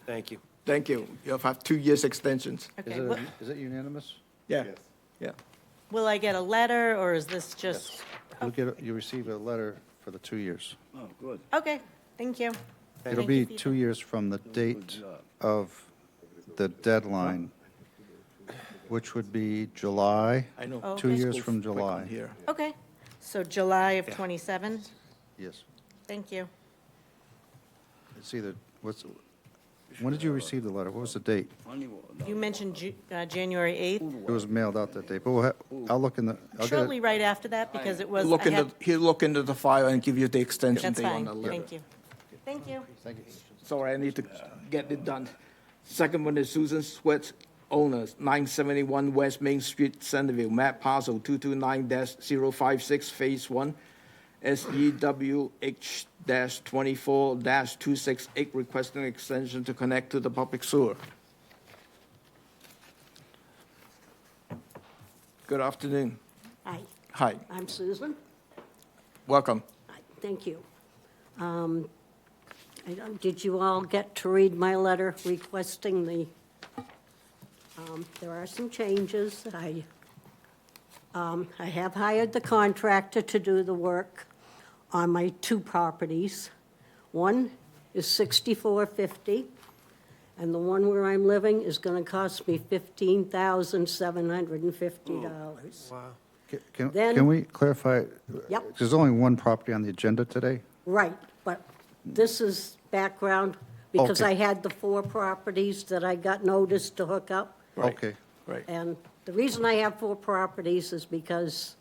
Thank you. Thank you. You have 2 years extensions. okay. Is it unanimous? Yeah. Yeah. Will I get a letter, or is this just? You receive a letter for the 2 years. Oh, good. Okay, thank you. It'll Thank be you for your 2 years from the date of the deadline, which would be July. I know. Oh, 2 okay. years Go from quick on July. Here. Okay, so July of '27? Yes. Thank you. It's either, when did you receive the letter? What was the date? You mentioned January 8th, It was mailed out that day, but I'll look in the, I'll get shortly it. right after that, because it was. Look I had- he'll look into the file and give you the extension That's date on fine, the letter. thank you. Thank you. Thank you. Sorry, I need to get it done. Second one is Susan Sweat, owners, 971 West Main Street, Centerville, map parcel 229-056, phase 1, SEWH-24-268, requesting extension to connect to the public sewer. Good afternoon. Hi, Hi, I'm Susan. welcome. Hi, thank you. Did you all get to read my letter requesting there are some changes. I have hired the contractor to do the work on my 2 properties. One is $64.50, and the one where I'm living is going to cost me $15,750. Wow. Then- Can we clarify? Yep. There's only one property on the agenda today? Right, but this is background because Okay. I had the 4 properties that I got notice to hook up. Right. Okay. Right. And the reason I have 4 properties is because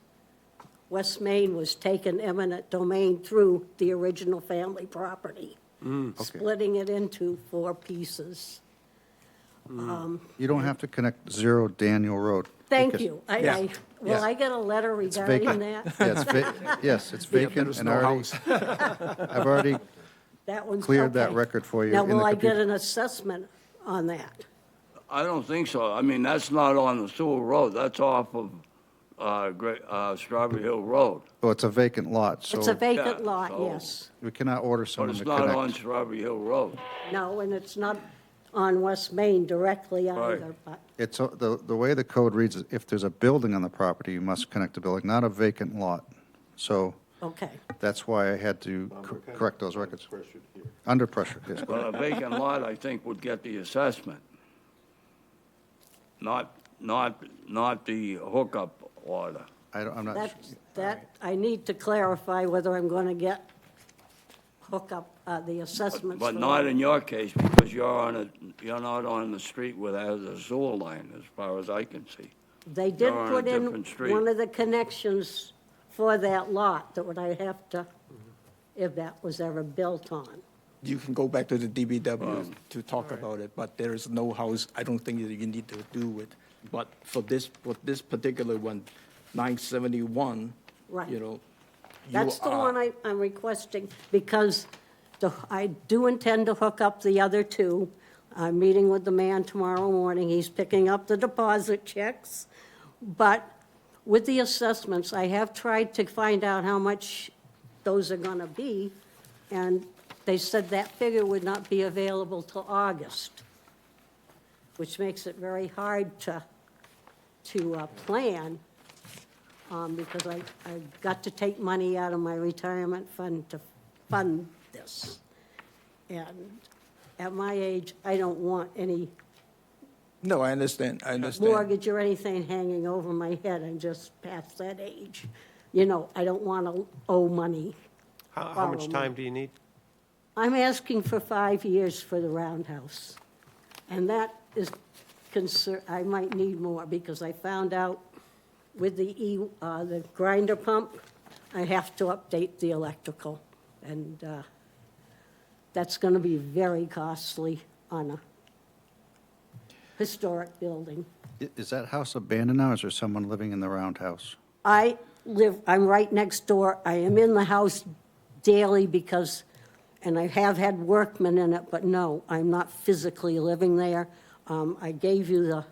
West Main was taken eminent domain through the original family property, splitting it into 4 pieces. You don't have to connect 0 Daniel Road. Thank because- you. Yeah. Will I get a letter regarding vacant. that? Yeah, yes, it's Yeah, vacant there's and no already, house. I've already That one's cleared that okay. record for you Now, in the will I get computer. an assessment on that? I don't think so. I mean, that's not on the Sewell Road. That's off of Strawberry Hill Road. Oh, it's a vacant lot, so It's a vacant Yeah, lot, so- yes. we cannot order But someone it's to not on connect. Strawberry Hill Road. No, and it's not on West Main directly Right. either, but It's, the way the code reads, is if there's a building on the property, you must connect the building, not a vacant lot. So okay. that's why I had to correct those records. Under pressure, yes. Well, a vacant lot, I think, would get the assessment, not the hookup order. I'm not, I need to clarify whether I'm going to get the assessments. But for not that. in your case, because you're not on the street where there's a sewer line, as far as I can see. They did You're on a put in different street. one of the connections for that lot that would I have to, if that was ever built on. You can go back to the DBW to talk about it, but there is no house, I don't think that you need to do it. But for this particular one, 971, Right. you know, That's the one I'm requesting, because I do intend to hook up the other two. I'm meeting with the man tomorrow morning, he's picking up the deposit checks. But with the assessments, I have tried to find out how much those are gonna be, and they said that figure would not be available till August, which makes it very hard to plan, because I've got to take money out of my retirement fund to fund this. And at my age, I don't want any no, I understand. mortgage or anything hanging over my head. I'm just past that age. You know, I don't want to owe money. How much time do you need? I'm asking for 5 years for the roundhouse. And that is I might need more, because I found out with the grinder pump, I have to update the electrical. And that's going to be very costly on a historic building. is that house abandoned now, or is there someone living in the roundhouse? I'm right next door. I am in the house daily because, and I have had workmen in it, but no, I'm not physically living there. I gave you the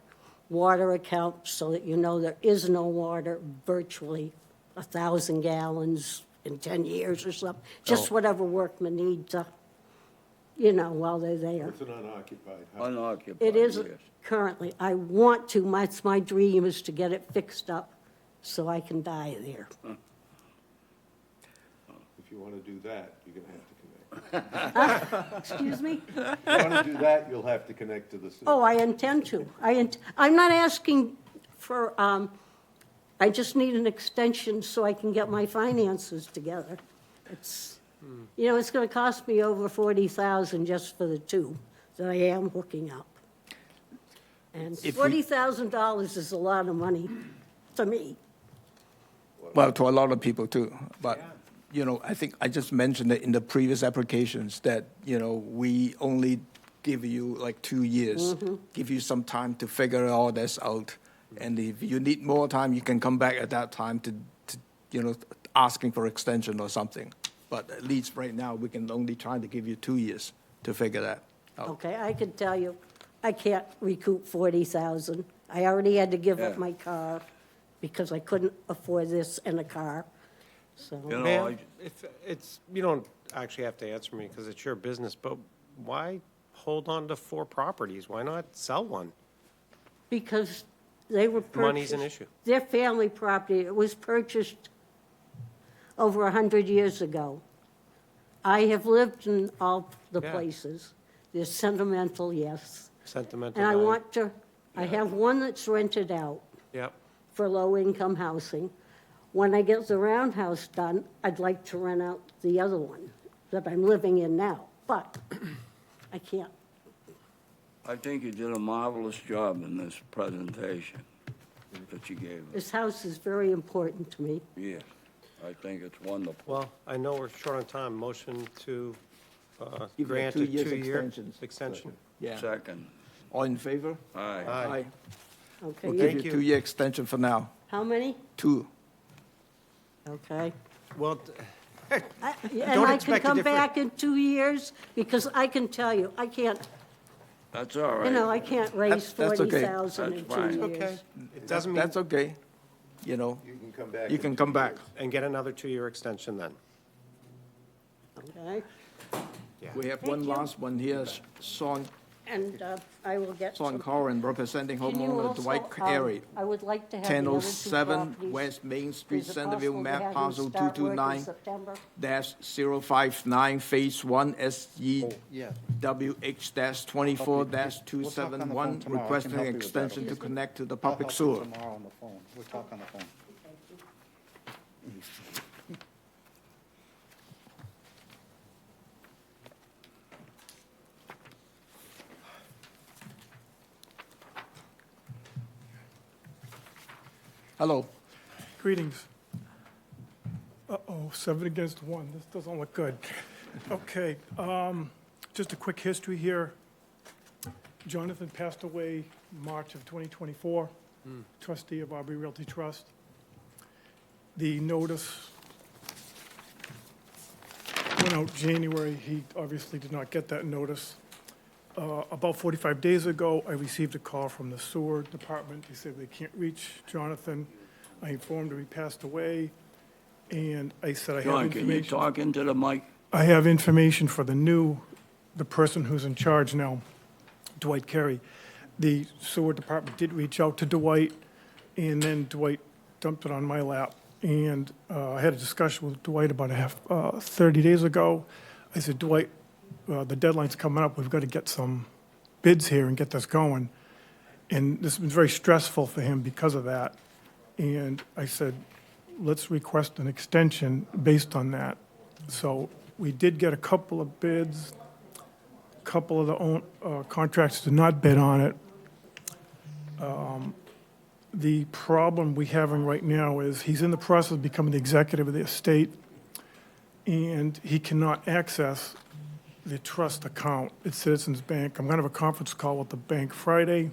water account so that you know there is no water, virtually 1,000 gallons in 10 years or something. Just whatever workmen need to, while they're there. It's an unoccupied house. Unoccupied, It is yes. currently. I want to, my dream is to get it fixed up so I can die there. If you want to do that, you're going to have to connect. Excuse me? If you want to do that, you'll have to connect to the sewer. Oh, I intend to. I'm not asking for, I just need an extension so I can get my finances together. It's, it's going to cost me over $40,000 just for the two that I am hooking up. And $40,000 is a lot of money to me. Well, to a lot of people too. But, I think I just mentioned it in the previous applications that, we only give you like 2 years, give you some time to figure all this out. And if you need more time, you can come back at that time to asking for extension or something. But at least right now, we can only try to give you 2 years to figure that out. Okay, I can tell you, I can't recoup $40,000. I already had to give up Yeah. my car because I couldn't afford this and a car, so. You know, Ma'am, you don't actually have to answer me because it's your business, but why hold on to 4 properties? Why not sell one? Because they were purchased. Money's an issue. Their family property, it was purchased over 100 years ago. I have lived in all the Yeah. places. They're sentimental, yes. Sentimental And I value. want to, I have one that's rented out Yep. for low-income housing. When I get the roundhouse done, I'd like to rent out the other one that I'm living in now, but I can't. I think you did a marvelous job in this presentation that you gave us. This house is very important to me. Yes, I think it's wonderful. Well, I know we're short on time. Motion to Give it grant 2 a years 2-year extensions. extension. Yeah. Second. All in favor? Aye. Aye. Okay, We'll you- give Thank you you. a 2-year extension for now. how many? 2. Okay. Well, And Don't I can expect a come different- back in 2 years, because I can tell you, I can't, That's all right. I can't raise That's okay. 40,000 in That's 2 fine. years. okay. It doesn't mean, That's okay. you know, You can come back. you in can 2 come back. years. And get another 2-year extension then. Okay? We have one last one here, Sean And I will get some. Corin, representing Can you homeowner also, Dwight Carey, I would like to have the other two 1007 properties. West Main Street, Is it Centerville, possible to map have them parcel start work in 229 September? -059, phase 1, yeah. SGWH -24 We'll talk on the phone 271, tomorrow. I can requesting help you with that, extension to okay? connect to the I'll public help you sewer. tomorrow on the phone. We'll talk on the phone. Hello. Greetings. Uh-oh, 7 against 1. This doesn't look good. Okay, just a quick history here. Jonathan passed away March of 2024, trustee of Aubrey Realty Trust. The notice went out January. He obviously did not get that notice. About 45 days ago, I received a call from the sewer department. They said they can't reach Jonathan. I informed him he passed away, and I said I have John, can you information. talk into the mic? I have information for the person who's in charge now, Dwight Carey. The sewer department did reach out to Dwight, and then Dwight dumped it on my lap. And I had a discussion with Dwight about 30 days ago. I said, Dwight, the deadline's coming up. We've got to get some bids here and get this going. And this has been very stressful for him because of that. And I said, let's request an extension based on that. So we did get a couple of bids. A couple of the contractors did not bid on it. The problem we're having right now is he's in the process of becoming the executive of the estate, and he cannot access the trust account at Citizens Bank. I'm going to have a conference call with the bank Friday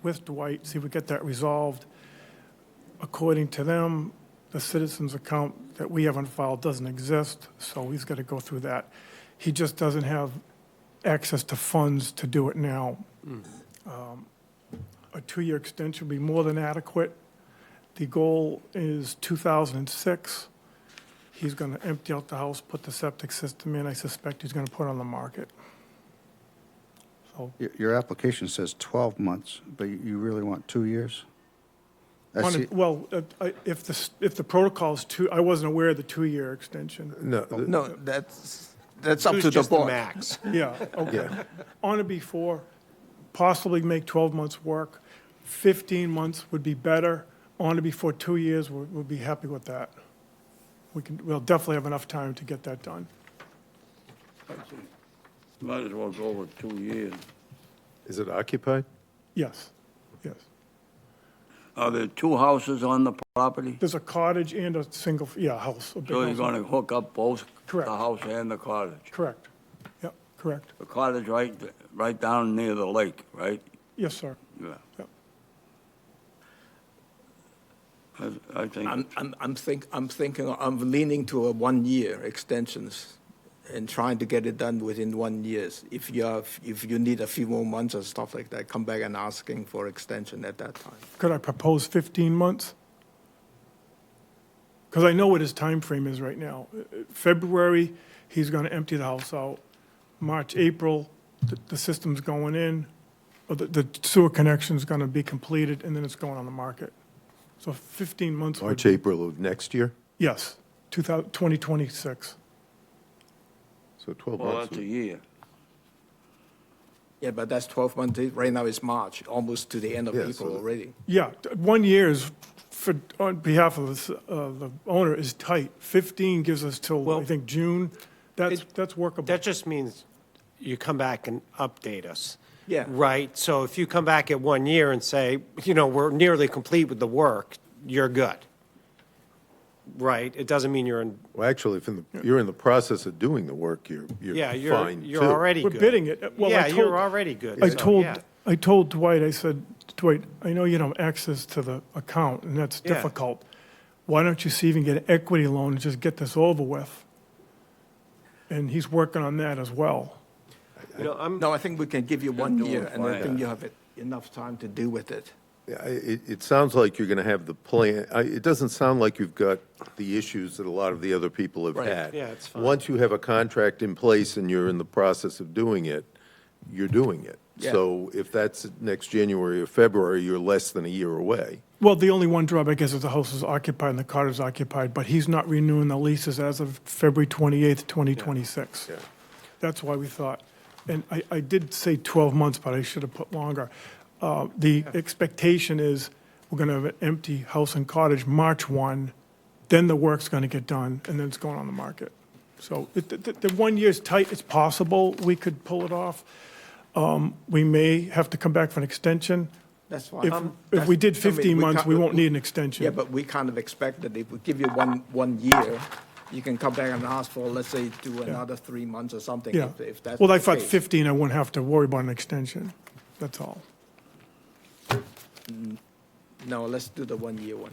with Dwight, see if we get that resolved. According to them, the Citizens account that we have on file doesn't exist, so he's got to go through that. He just doesn't have access to funds to do it now. A 2-year extension would be more than adequate. The goal is 2006. He's going to empty out the house, put the septic system in. I suspect he's going to put it on the market. So, Your application says 12 months, but you really want 2 years? well, if the protocol is I wasn't aware of the 2-year extension. No, that's up Two's to the just board. max. Yeah, okay. On or before, possibly make 12 months work. 15 months would be better. On or before 2 years, we'll be happy with that. We'll definitely have enough time to get that done. Might as well go with 2 years. Is it occupied? Yes, yes. Are there 2 houses on the property? There's a cottage and a single, house. A big So you're house. gonna hook up both? Correct. The house and the cottage? Correct. Yep, correct. The cottage right down near the lake, right? Yes, sir. Yeah. Yep. I think, I'm leaning to a 1-year extensions and trying to get it done within 1 year. If you need a few more months or stuff like that, come back and asking for extension at that time. Could I propose 15 months? Because I know what his time frame is right now. February, he's going to empty the house out. March, April, the system's going in, or the sewer connection's going to be completed, and then it's going on the market. So 15 months. would- March, April of next year? Yes, 2026. So 12 well, months. that's a year. Yeah, but that's 12 months. Right now it's March, almost to the end of Yeah, April so the- already. Yeah, 1 year is, on behalf of the owner, is tight. 15 gives us till, I think, June. That's workable. That just means you come back and update us. Yeah. Right? So if you come back at 1 year and say, we're nearly complete with the work, you're good. Right? It doesn't mean you're in, Well, actually, if you're in the process of doing the work, you're yeah, fine, you're too. already We're good. bidding it. Well, Yeah, you're already good. I so, told, yeah. I told Dwight, I said, Dwight, I know you don't have access to the account, and that's Yeah. difficult. Why don't you see if you can get an equity loan and just get this over with? And he's working on that as well. I'm No, I think we can give you 1 doing year, and I fine. think you have enough time to deal with it. It sounds like you're going to have the plan. It doesn't sound like you've got the issues that a lot of the other people have Right. had. Yeah, it's fine. Once you have a contract in place and you're in the process of doing it, you're doing it. Yeah. So if that's next January or February, you're less than a year away. Well, the only one drawback is that the house is occupied and the cottage is occupied, but he's not renewing the leases as of February 28th, 2026. Yeah. That's why we thought, and I did say 12 months, but I should have put longer. The expectation is we're going to have an empty house and cottage March 1, then the work's going to get done, and then it's going on the market. So the 1 year's tight, it's possible we could pull it off. We may have to come back for an extension. That's fine. If we did That's- I mean, 15 months, can't- we won't need an extension. Yeah, but we kind of expect that if we give you one year, you can come back and ask for, let's say, do another 3 months or something, Yeah. if that's Well, I the thought case. 15, I wouldn't have to worry about an extension. That's all. No, let's do the 1 year one.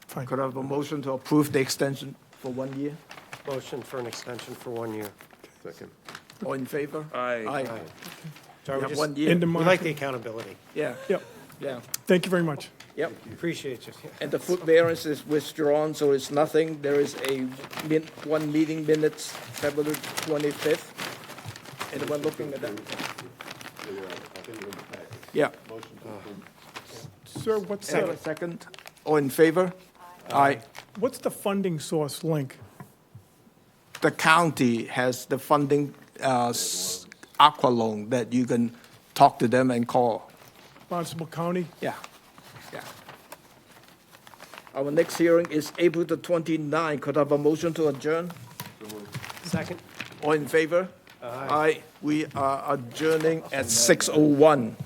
Fine. Could I have a motion to approve the extension for 1 year? Motion for an extension for 1 year. Second. All in favor? Aye. Aye. Sorry, Yeah, we just, 1 year. End of we March. like the accountability. Yeah, Yep. yeah, Thank you very much. yep. Appreciate you. And the food variance is withdrawn, so it's nothing. There is one meeting minutes, February 25th. Anyone looking at that? Yeah. Sir, what's Second. All in favor? Aye. what's the funding source link? The county has the funding, aqua loan that you can talk to them and call. Barnstable County? Yeah, yeah. Our next hearing is April the 29th. Could I have a motion to adjourn? Second. All in favor? Aye. We are adjourning at 6:01.